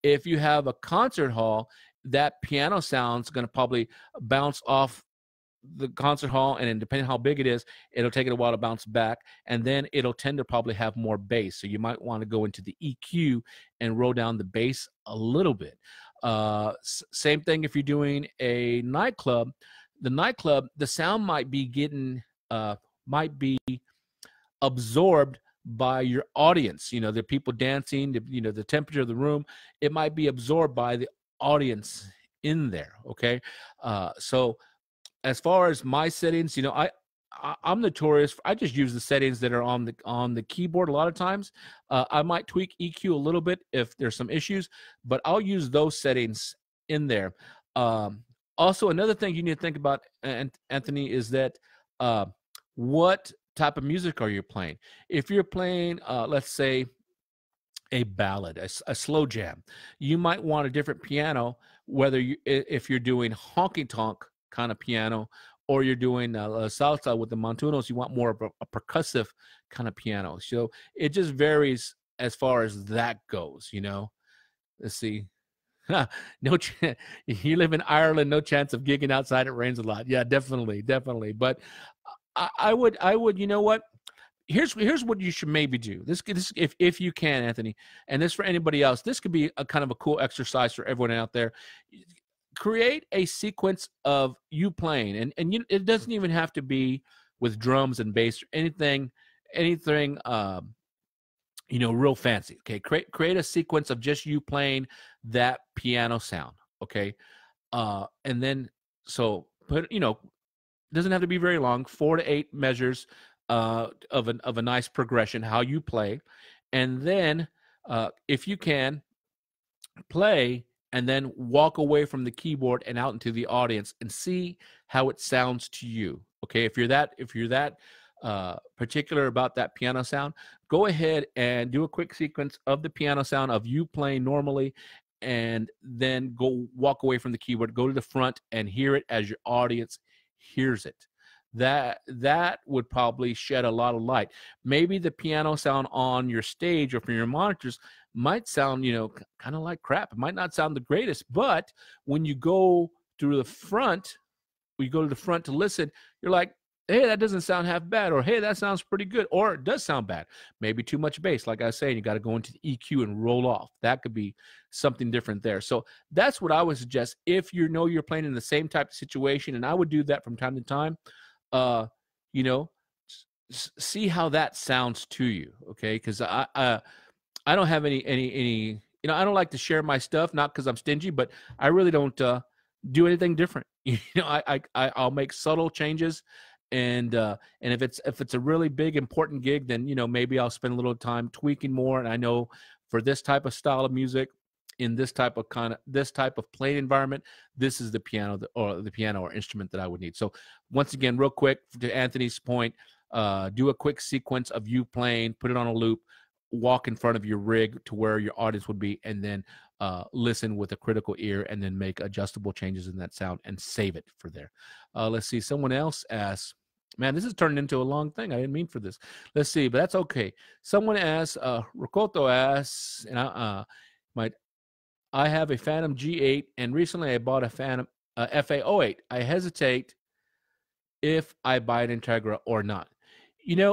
If you have a concert hall, that piano sound's going to probably bounce off the concert hall, and then depending on how big it is, it'll take it a while to bounce back, and then it'll tend to probably have more bass. So you might want to go into the EQ and roll down the bass a little bit. Same thing if you're doing a nightclub. The sound might be absorbed by your audience. You know, the people dancing, the temperature of the room, it might be absorbed by the audience in there. Okay, so as far as my settings, you know, I'm notorious. I just use the settings that are on the keyboard a lot of times. I might tweak EQ a little bit if there's some issues, but I'll use those settings in there. Also, another thing you need to think about, Anthony, is that what type of music are you playing? If you're playing, let's say, a ballad, a slow jam, you might want a different piano. If you're doing honky tonk kind of piano, or you're doing salsa with the montunos, you want more of a percussive kind of piano. So it just varies as far as that goes, you know. Let's see. You live in Ireland, no chance of gigging outside. It rains a lot. Yeah, definitely. But I would, you know what? Here's what you should maybe do. This if you can, Anthony, and this for anybody else. This could be a kind of a cool exercise for everyone out there. Create a sequence of you playing, and it doesn't even have to be with drums and bass or anything, real fancy. Okay, create a sequence of just you playing that piano sound. Okay, and then so put doesn't have to be very long, 4 to 8 measures of a nice progression, how you play. And then if you can, play and then walk away from the keyboard and out into the audience and see how it sounds to you. Okay, if you're that particular about that piano sound, go ahead and do a quick sequence of the piano sound of you playing normally, and then go walk away from the keyboard, go to the front and hear it as your audience hears it. That would probably shed a lot of light. Maybe the piano sound on your stage or from your monitors might sound, kind of like crap. It might not sound the greatest, but when you go to the front to listen, you're like, hey, that doesn't sound half bad, or hey, that sounds pretty good, or it does sound bad. Maybe too much bass, like I was saying, you got to go into the EQ and roll off. That could be something different there. So that's what I would suggest if you're playing in the same type of situation, and I would do that from time to time. See how that sounds to you, okay? Because I don't have any I don't like to share my stuff, not because I'm stingy, but I really don't do anything different. I'll make subtle changes. And if it's a really big important gig, then maybe I'll spend a little time tweaking more. And I know for this type of style of music, in this type of playing environment, this is the piano or instrument that I would need. So once again, real quick, to Anthony's point, do a quick sequence of you playing, put it on a loop, walk in front of your rig to where your audience would be, and then listen with a critical ear, and then make adjustable changes in that sound and save it for there. Let's see. Someone else asks, man, this is turning into a long thing. I didn't mean for this. Let's see, but that's okay. Someone asks, Rokoto asks, and I have a Phantom G8, and recently I bought a Phantom FA08. I hesitate if I buy an Integra or not.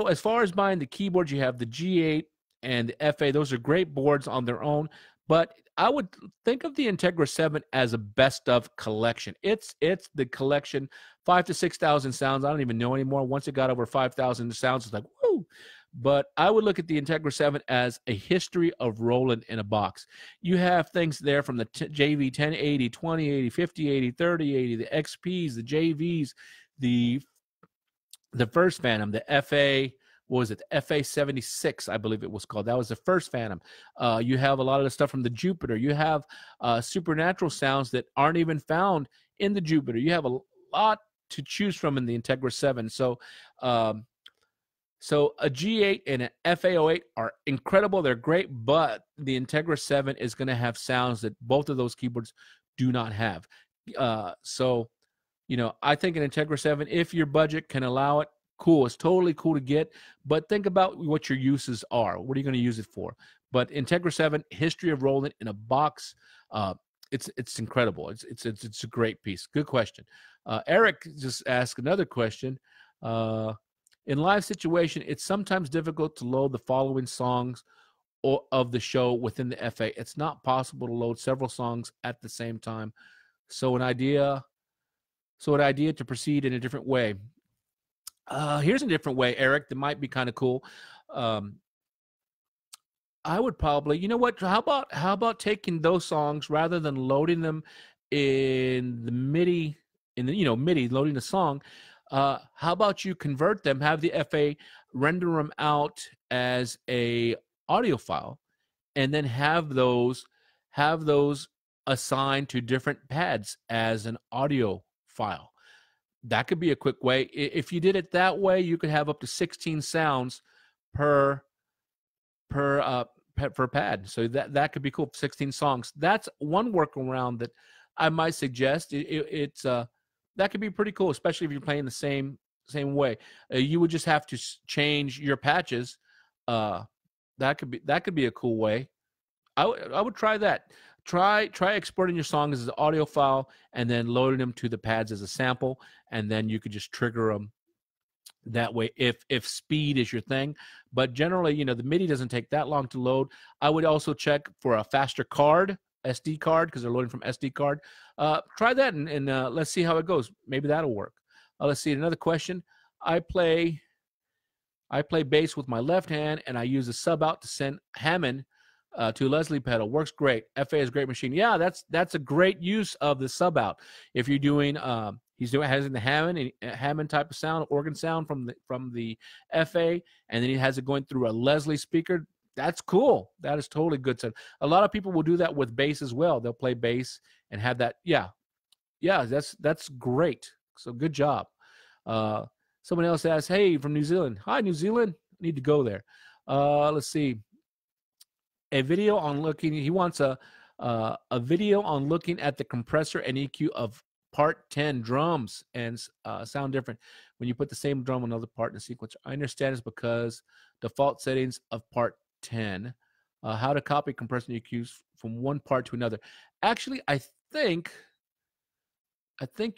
As far as buying the keyboards, you have the G8 and the FA. Those are great boards on their own, but I would think of the Integra 7 as a best of collection. It's the collection, 5,000 to 6,000 sounds. I don't even know anymore. Once it got over 5,000 sounds, it's like, woo! But I would look at the Integra 7 as a history of Roland in a box. You have things there from the JV 1080, 2080, 5080, 3080, the XPs, the JVs, the first Phantom, the FA, what was it? The FA 76, I believe it was called. That was the first Phantom. You have a lot of the stuff from the Jupiter. You have supernatural sounds that aren't even found in the Jupiter. You have a lot to choose from in the Integra 7. So a G8 and an FA08 are incredible. They're great, but the Integra 7 is going to have sounds that both of those keyboards do not have. I think an Integra 7, if your budget can allow it, cool. It's totally cool to get, but think about what your uses are. What are you going to use it for? But Integra 7, history of Roland in a box, it's incredible. It's a great piece. Good question. Eric just asked another question. In live situation, it's sometimes difficult to load the following songs of the show within the FA. It's not possible to load several songs at the same time. So an idea to proceed in a different way. Here's a different way, Eric, that might be kind of cool. I would probably, how about taking those songs rather than loading them in the MIDI, MIDI, loading the song. How about you convert them, have the FA render them out as a audio file, and then have those assigned to different pads as an audio file. That could be a quick way. If you did it that way, you could have up to 16 sounds per pad. So that could be cool. 16 songs. That's one workaround that I might suggest. That could be pretty cool, especially if you're playing the same way. You would just have to change your patches. That could be a cool way. I would try that. Try exporting your songs as an audio file and then loading them to the pads as a sample, and then you could just trigger them that way if speed is your thing. But generally, you know, the MIDI doesn't take that long to load. I would also check for a faster card, SD card, because they're loading from SD card. Try that and let's see how it goes. Maybe that'll work. Let's see, another question. I play bass with my left hand, and I use a sub out to send Hammond to Leslie pedal. Works great. FA is a great machine. Yeah, that's a great use of the sub out. If you're doing, has the Hammond type of sound, organ sound from the FA, and then he has it going through a Leslie speaker. That's cool. That is totally good. So a lot of people will do that with bass as well. They'll play bass and have that. Yeah, that's great. So good job. Someone else asked, hey, from New Zealand. Hi, New Zealand. Need to go there. Let's see. A video on looking. He wants a video on looking at the compressor and EQ of part 10 drums and sound different when you put the same drum on another part in the sequence. I understand it's because default settings of part 10. How to copy compressor and EQs from one part to another. Actually, I think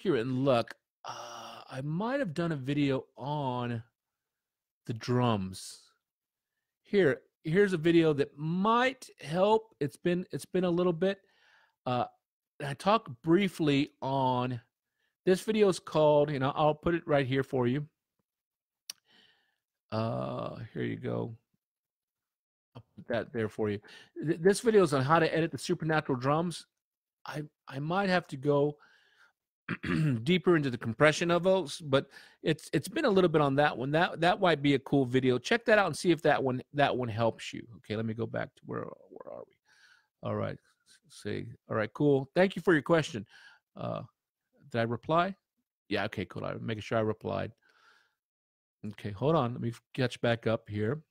you're in luck. I might have done a video on the drums. Here's a video that might help. It's been a little bit. I talked briefly on this video. Is called, you know, I'll put it right here for you. Here you go. I'll put that there for you. This video is on how to edit the supernatural drums. I might have to go deeper into the compression of those, but it's been a little bit on that one. That might be a cool video. Check that out and see if that one helps you. Okay, let me go back to where are we? All right, see. All right, cool. Thank you for your question. Did I reply? Yeah. Okay, cool. I'm making sure I replied. Okay, hold on. Let me catch back up here.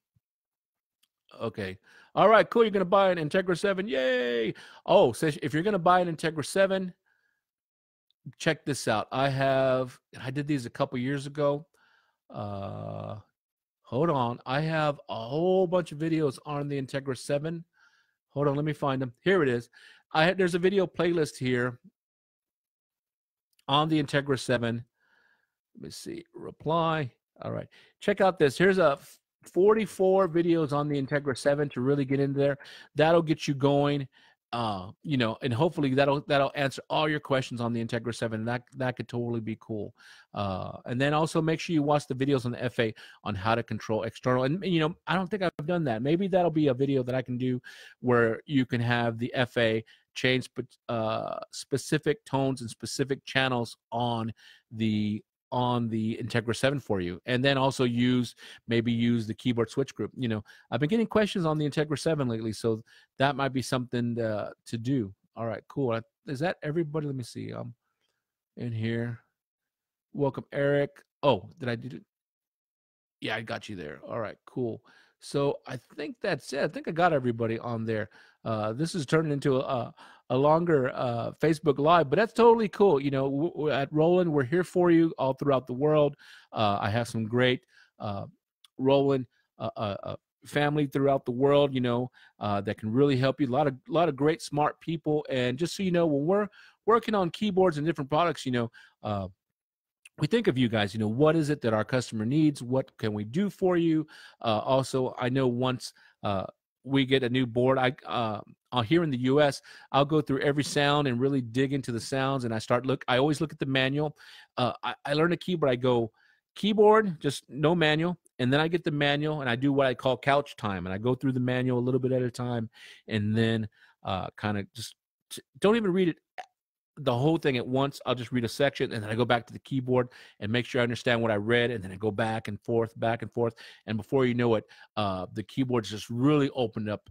Okay. All right, cool. You're gonna buy an Integra 7. Yay! Oh, so if you're gonna buy an Integra 7. Check this out. I did these a couple years ago. Hold on. I have a whole bunch of videos on the Integra 7. Hold on, let me find them. Here it is. There's a video playlist here on the Integra 7. Let me see. Reply. All right. Check out this. Here's a 44 videos on the Integra 7 to really get into there. That'll get you going. You know, and hopefully that'll answer all your questions on the Integra 7. That could totally be cool. And then also make sure you watch the videos on the FA on how to control external. And you know, I don't think I've done that. Maybe that'll be a video that I can do where you can have the FA change specific tones and specific channels on the Integra 7 for you, and then also maybe use the keyboard switch group. You know, I've been getting questions on the Integra 7 lately, so that might be something to do. All right, cool. Is that everybody? Let me see. In here. Welcome, Eric. Oh, did I do it? Yeah, I got you there. All right, cool. So I think that's it. I think I got everybody on there. This is turning into a longer Facebook Live, but that's totally cool. You know, at Roland, we're here for you all throughout the world. I have some great Roland family throughout the world, you know, that can really help you. A lot of great, smart people. And just so you know, when we're working on keyboards and different products, you know, we think of you guys, you know, what is it that our customer needs? What can we do for you? Also, I know once we get a new board, here in the US, I'll go through every sound and really dig into the sounds. And I always look at the manual. I learn a keyboard. I go keyboard, just no manual. And then I get the manual and I do what I call couch time. And I go through the manual a little bit at a time. And then kind of just don't even read it the whole thing at once. I'll just read a section and then I go back to the keyboard and make sure I understand what I read, and then I go back and forth, and before you know it, the keyboard's just really opened up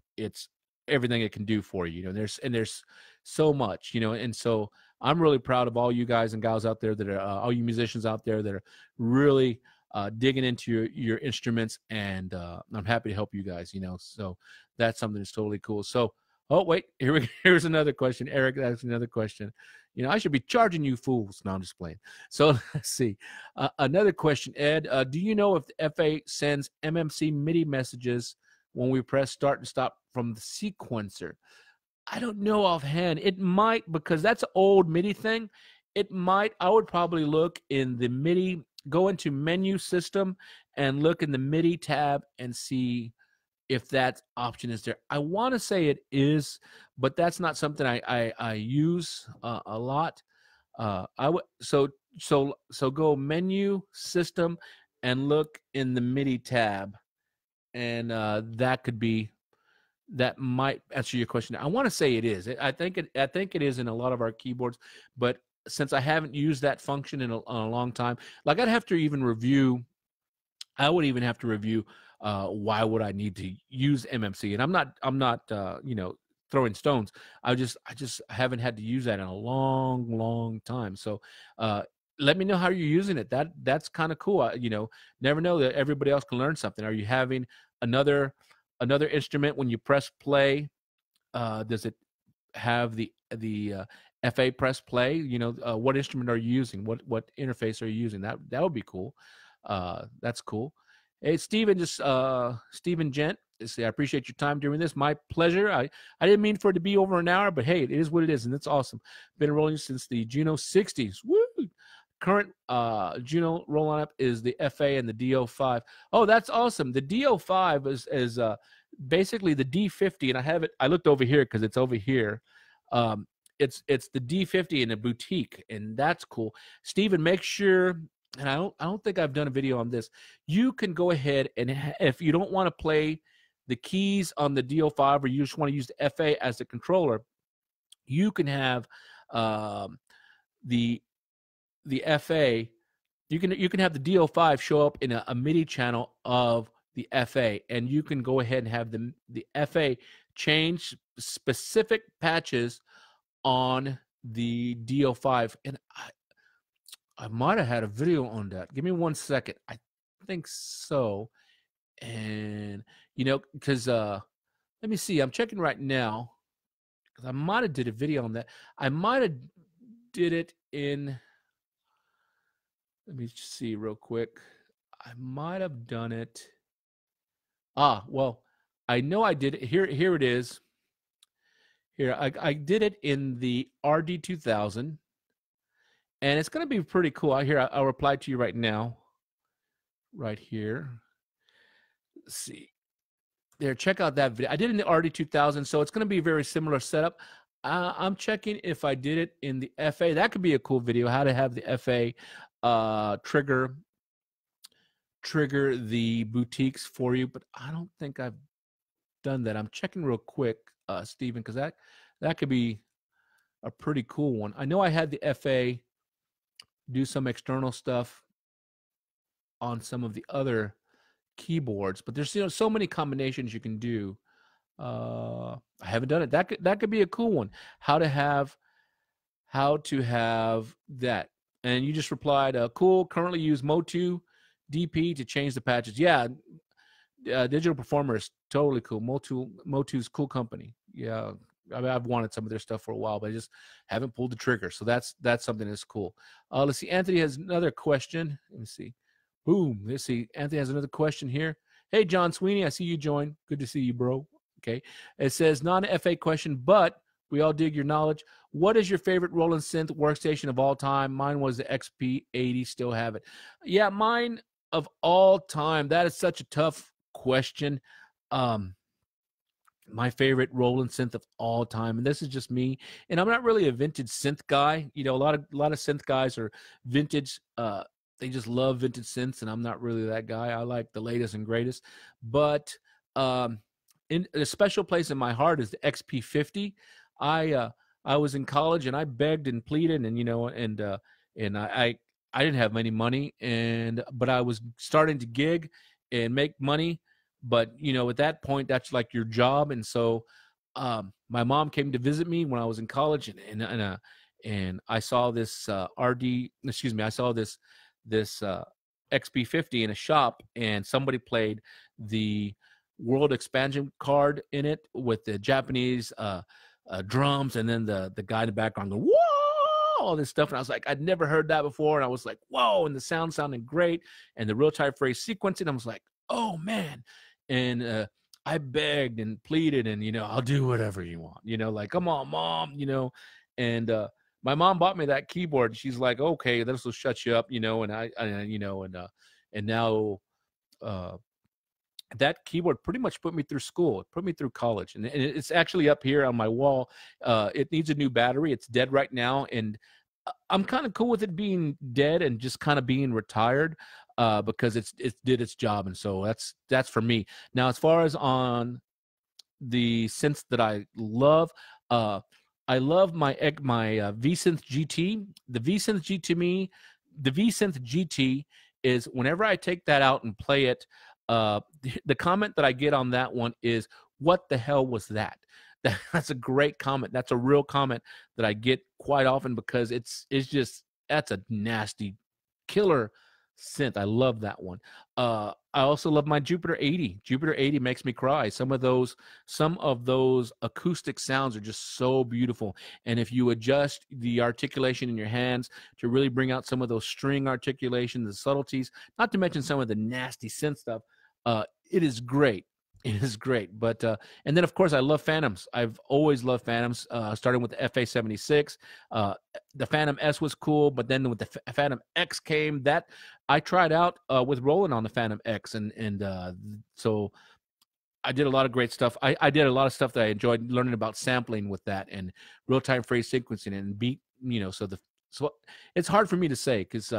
everything it can do for you. You know, there's so much, you know, and so I'm really proud of all you guys and gals out there that are all you musicians out there that are really digging into your instruments, and I'm happy to help you guys, you know. So that's something that's totally cool. So oh, wait, here's another question. Eric, that's another question. You know, I should be charging you fools. No, I'm just playing. So let's see. Another question, Ed. Do you know if the FA sends MMC MIDI messages when we press start and stop from the sequencer? I don't know offhand. It might, because that's an old MIDI thing. It might. I would probably look in the MIDI go into menu system and look in the MIDI tab and see if that option is there. I want to say it is, but that's not something I use a lot. I would so go menu system and look in the MIDI tab, and that might answer your question. I want to say it is. I think it is in a lot of our keyboards, but since I haven't used that function in a long time, like I'd have to even review. I would even have to review why would I need to use MMC, and I'm not throwing stones. I just haven't had to use that in a long time. So let me know how you're using it. That's kind of cool. Never know that everybody else can learn something. Are you having another instrument when you press play? Does it have the FA press play? What instrument are you using? What interface are you using? That would be cool. That's cool. Hey, Steven, Steven Gent, I appreciate your time during this. My pleasure. I didn't mean for it to be over an hour, but hey, it is what it is, and it's awesome. Been enrolling since the Juno 60s. Woo! Current Juno roll-on up is the FA and the DO5. Oh, that's awesome. The DO5 is basically the D50, and I have it. I looked over here because it's over here. It's the D50 in a boutique, and that's cool. Steven, make sure. And I don't think I've done a video on this. You can go ahead and if you don't want to play the keys on the DO5 or you just want to use the FA as the controller, you can have the FA. You can have the DO5 show up in a MIDI channel of the FA, and you can go ahead and have the FA change specific patches on the DO5. And I might have had a video on that. Give me 1 second. I think so. And, because let me see. I'm checking right now because I might have did a video on that. I might have did it in, let me see real quick. I might have done it. Well, I know I did it. Here it is. Here, I did it in the RD2000. And it's going to be pretty cool. I'll reply to you right now. Right here. Let's see. There, check out that video. I did it in the RD2000, so it's going to be a very similar setup. I'm checking if I did it in the FA. That could be a cool video, how to have the FA trigger the boutiques for you. But I don't think I've done that. I'm checking real quick, Steven, because that could be a pretty cool one. I know I had the FA do some external stuff on some of the other keyboards, but there's so many combinations you can do. I haven't done it. That could be a cool one. How to have that. And you just replied, cool. Currently use Motu DP to change the patches. Yeah, Digital Performer is totally cool. Motu's cool company. Yeah. I've wanted some of their stuff for a while, but I just haven't pulled the trigger. So that's something that's cool. Let's see. Anthony has another question. Let me see. Boom. Let's see. Anthony has another question here. Hey, John Sweeney, I see you joined. Good to see you, bro. Okay. It says non-FA question, but we all dig your knowledge. What is your favorite Roland synth workstation of all time? Mine was the XP80. Still have it. Yeah, mine of all time. That is such a tough question. My favorite Roland synth of all time, and this is just me. And I'm not really a vintage synth guy. A lot of synth guys are vintage. They just love vintage synths, and I'm not really that guy. I like the latest and greatest. But in a special place in my heart is the XP50. I was in college and I begged and pleaded, and I didn't have any money, but I was starting to gig and make money. But at that point, that's like your job. And so my mom came to visit me when I was in college, and I saw this I saw this XP50 in a shop, and somebody played the World Expansion card in it with the Japanese drums, and then the guy in the background going, whoa, all this stuff. And I was like, I'd never heard that before. And I was like, whoa, and the sound sounded great. And the real time phrase sequencing, I was like, oh man. And I begged and pleaded, and I'll do whatever you want, like, come on, mom, and my mom bought me that keyboard. She's like, okay, this will shut you up, you know, and now, uh, that keyboard pretty much put me through school. It put me through college, and it's actually up here on my wall. It needs a new battery. It's dead right now, and I'm kind of cool with it being dead and just kind of being retired, because it did its job, and so that's for me. Now, as far as on the synths that uh, I love my V-Synth GT. The V-Synth G to me, the V-Synth GT is whenever I take that out and play it, the comment that I get on that one is, "What the hell was that?" That's a great comment. That's a real comment that I get quite often, because it's just, that's a nasty killer synth. I love that one. I also love my Jupiter 80. Jupiter 80 makes me cry. Some of those acoustic sounds are just so beautiful. And if you adjust the articulation in your hands to really bring out some of those string articulations, the subtleties, not to mention some of the nasty synth stuff, it is great. It is great. But and then of course I love Phantoms. I've always loved Phantoms, starting with the FA-76. The Phantom S was cool, but then with the Phantom X came, that I tried out with Roland on the Phantom X, and so I did a lot of great stuff. I did a lot of stuff that I enjoyed learning about sampling with that, and real-time phrase sequencing and beat, so it's hard for me to say, because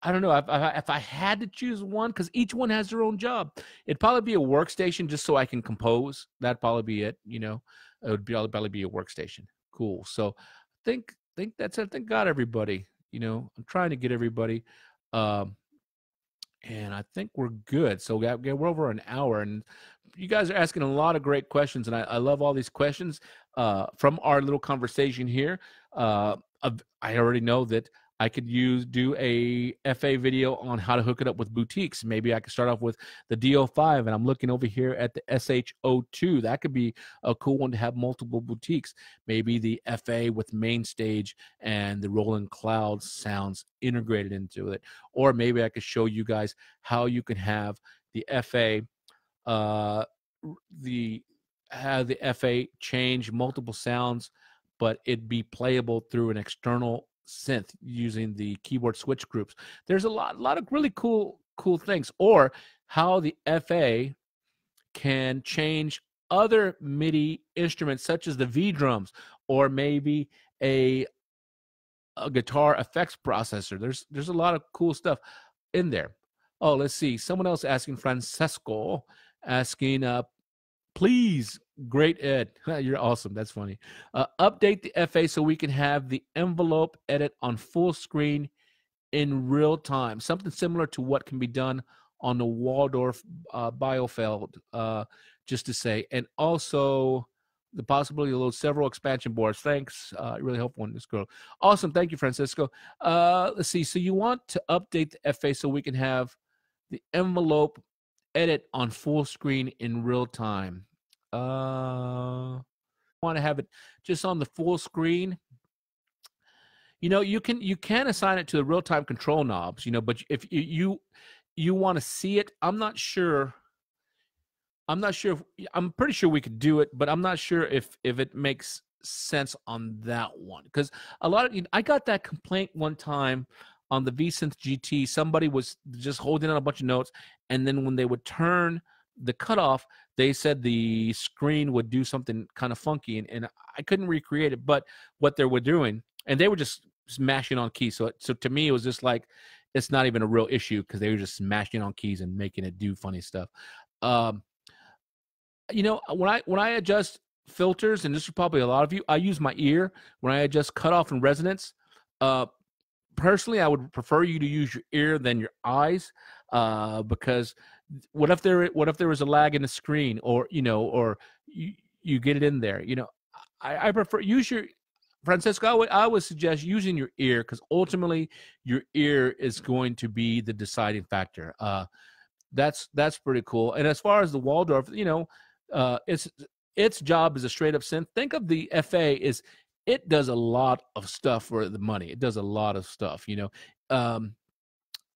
I don't know if I had to choose one, because each one has their own job. It'd probably be a workstation, just so I can compose. That'd probably be it. It would probably be a workstation. Cool. So think that's it. Thank God, everybody. I'm trying to get everybody, and I think we're good. So we're over an hour, and you guys are asking a lot of great questions, and I love all these questions from our little conversation here. I already know that I could do a FA video on how to hook it up with boutiques. Maybe I could start off with the DO5, and I'm looking over here at the SH02. That could be a cool one to have multiple boutiques. Maybe the FA with main stage and the Roland Cloud sounds integrated into it. Or maybe I could show you guys how you can have the FA, have the FA change multiple sounds, but it be playable through an external synth using the keyboard switch groups. There's a lot of really cool things. Or how the FA can change other MIDI instruments, such as the V drums, or maybe a guitar effects processor. There's a lot of cool stuff in there. Oh, let's see. Someone else asking, Francesco asking, please, great Ed. You're awesome. That's funny. Update the FA so we can have the envelope edit on full screen in real time. Something similar to what can be done on the Waldorf Biofeld, just to say. And also the possibility to load several expansion boards. Thanks. Really helpful on this girl. Awesome. Thank you, Francisco. Let's see. So you want to update the FA so we can have the envelope edit on full screen in real time. Want to have it just on the full screen. You can assign it to the real-time control knobs, but if you want to see it, I'm pretty sure we could do it, but I'm not sure if it makes sense on that one, because I got that complaint one time on the V-Synth GT. Somebody was just holding on a bunch of notes, and then when they would turn the cutoff, they said the screen would do something kind of funky, and I couldn't recreate it. But what they were doing, and they were just smashing on keys. So to me, it was just like, it's not even a real issue, because they were just smashing on keys and making it do funny stuff. When I adjust filters, and this is probably a lot of you, I use my ear when I adjust cutoff and resonance. Personally, I would prefer you to use your ear than your eyes, because what if there was a lag in the screen, or you get it in there. I prefer use your Francisco. I would suggest using your ear, because ultimately your ear is going to be the deciding factor. That's pretty cool. And as far as the Waldorf, its job is a straight up synth. Think of the FA as, it does a lot of stuff for the money. It does a lot of stuff.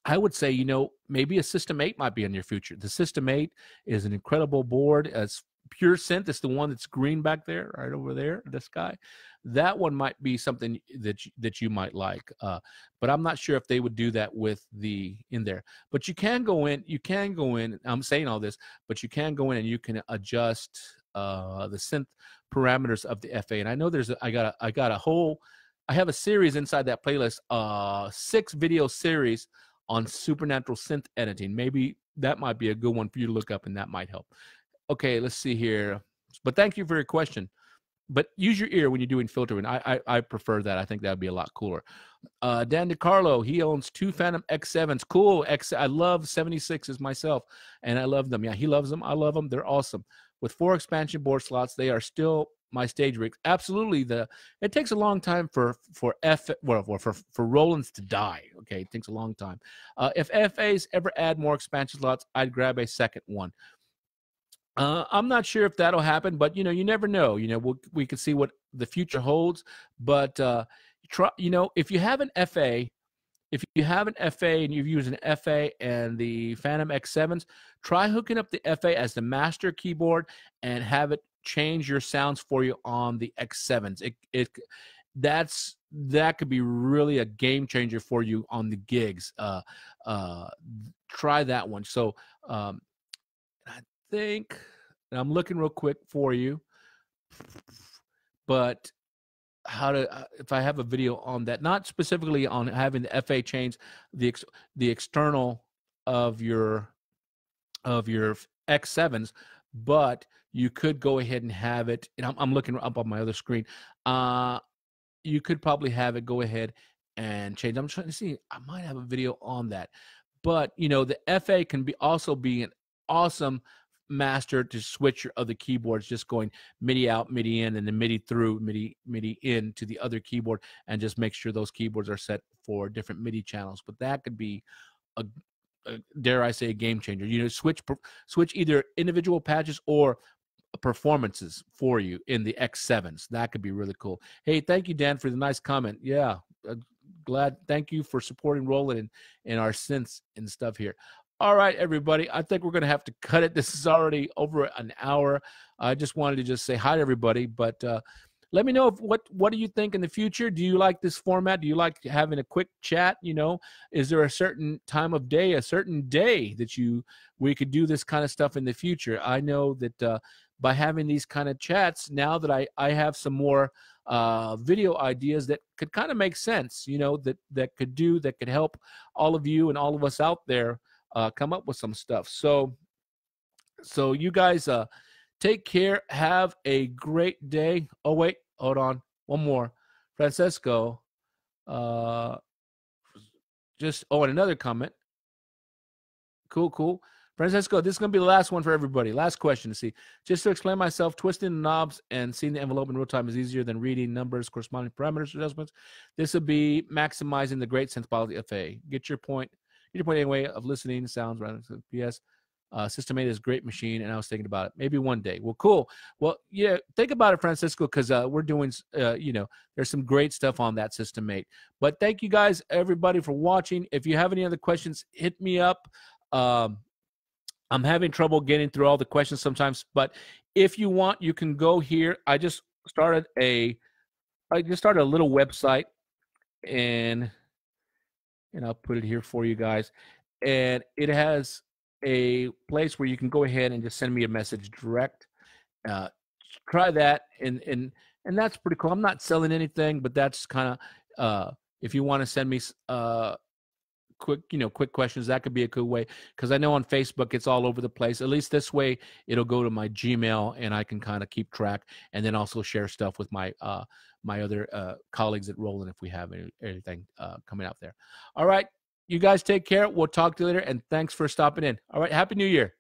I would say, maybe a System 8 might be in your future. The System 8 is an incredible board. It's pure synth. It's the one that's green back there, right over there, this guy. that one might be something that you might like. But I'm not sure if they would do that with the in there. But you can go in. You can go in. I'm saying all this, but you can go in and you can adjust the synth parameters of the FA. And I know I got a whole. I have a series inside that playlist, 6-video series on supernatural synth editing. Maybe that might be a good one for you to look up, and that might help. Okay, let's see here. But thank you for your question. But use your ear when you're doing filtering. I prefer that. I think that would be a lot cooler. Dan DiCarlo, he owns 2 Phantom X7s. Cool. I love 76s myself, and I love them. Yeah, he loves them. I love them. They're awesome. With 4 expansion board slots, they are still my stage rigs. Absolutely. It takes a long time for Rolands to die. Okay, it takes a long time. If FAs ever add more expansion slots, I'd grab a second one. I'm not sure if that'll happen, but you never know. We can see what the future holds. But try, if you have an FA, and you've used an FA and the Phantom X7s, try hooking up the FA as the master keyboard and have it change your sounds for you on the X7s. That could be really a game changer for you on the gigs. Try that one. So I think, and I'm looking real quick for you, but if I have a video on that, not specifically on having the FA change the external of your X7s, but you could go ahead and have it, and I'm looking up on my other screen. You could probably have it go ahead and change. I'm trying to see. I might have a video on that. But, the FA can also be an awesome master to switch your other keyboards, just going MIDI out, MIDI in, and then MIDI through, MIDI in to the other keyboard, and just make sure those keyboards are set for different MIDI channels. But that could be dare I say, a game changer. Switch either individual patches or performances for you in the X7s. That could be really cool. Hey, thank you, Dan, for the nice comment. Yeah, glad. Thank you for supporting Roland and our synths and stuff here. All right, everybody. I think we're going to have to cut it. This is already over an hour. I just wanted to say hi to everybody, but let me know what do you think in the future? Do you like this format? Do you like having a quick chat? Is there a certain time of day, a certain day that we could do this kind of stuff in the future? I know that by having these kind of chats, now that I have some more video ideas that could kind of make sense, that could help all of you and all of us out there come up with some stuff. So you guys take care. Have a great day. Oh, wait, hold on. One more. Francesco. And another comment. Cool. Francesco, this is going to be the last one for everybody. Last question to see. Just to explain myself, twisting the knobs and seeing the envelope in real time is easier than reading numbers, corresponding parameters, adjustments. This would be maximizing the great synth quality FA. Get your point anyway of listening sounds rather than PS. System 8 is a great machine, and I was thinking about it. Maybe one day. Well, cool. Well, yeah, think about it, Francisco, because we're doing, there's some great stuff on that System 8. But thank you guys, everybody, for watching. If you have any other questions, hit me up. I'm having trouble getting through all the questions sometimes, but if you want, you can go here. I just started a little website, and I'll put it here for you guys. And it has a place where you can go ahead and just send me a message direct. Try that, and that's pretty cool. I'm not selling anything, but that's kind of if you want to send me quick questions, that could be a cool way, because I know on Facebook it's all over the place. At least this way it'll go to my Gmail, and I can kind of keep track, and then also share stuff with my my other colleagues at Roland if we have anything coming out there. All right, you guys take care. We'll talk to you later, and thanks for stopping in. All right, Happy New Year.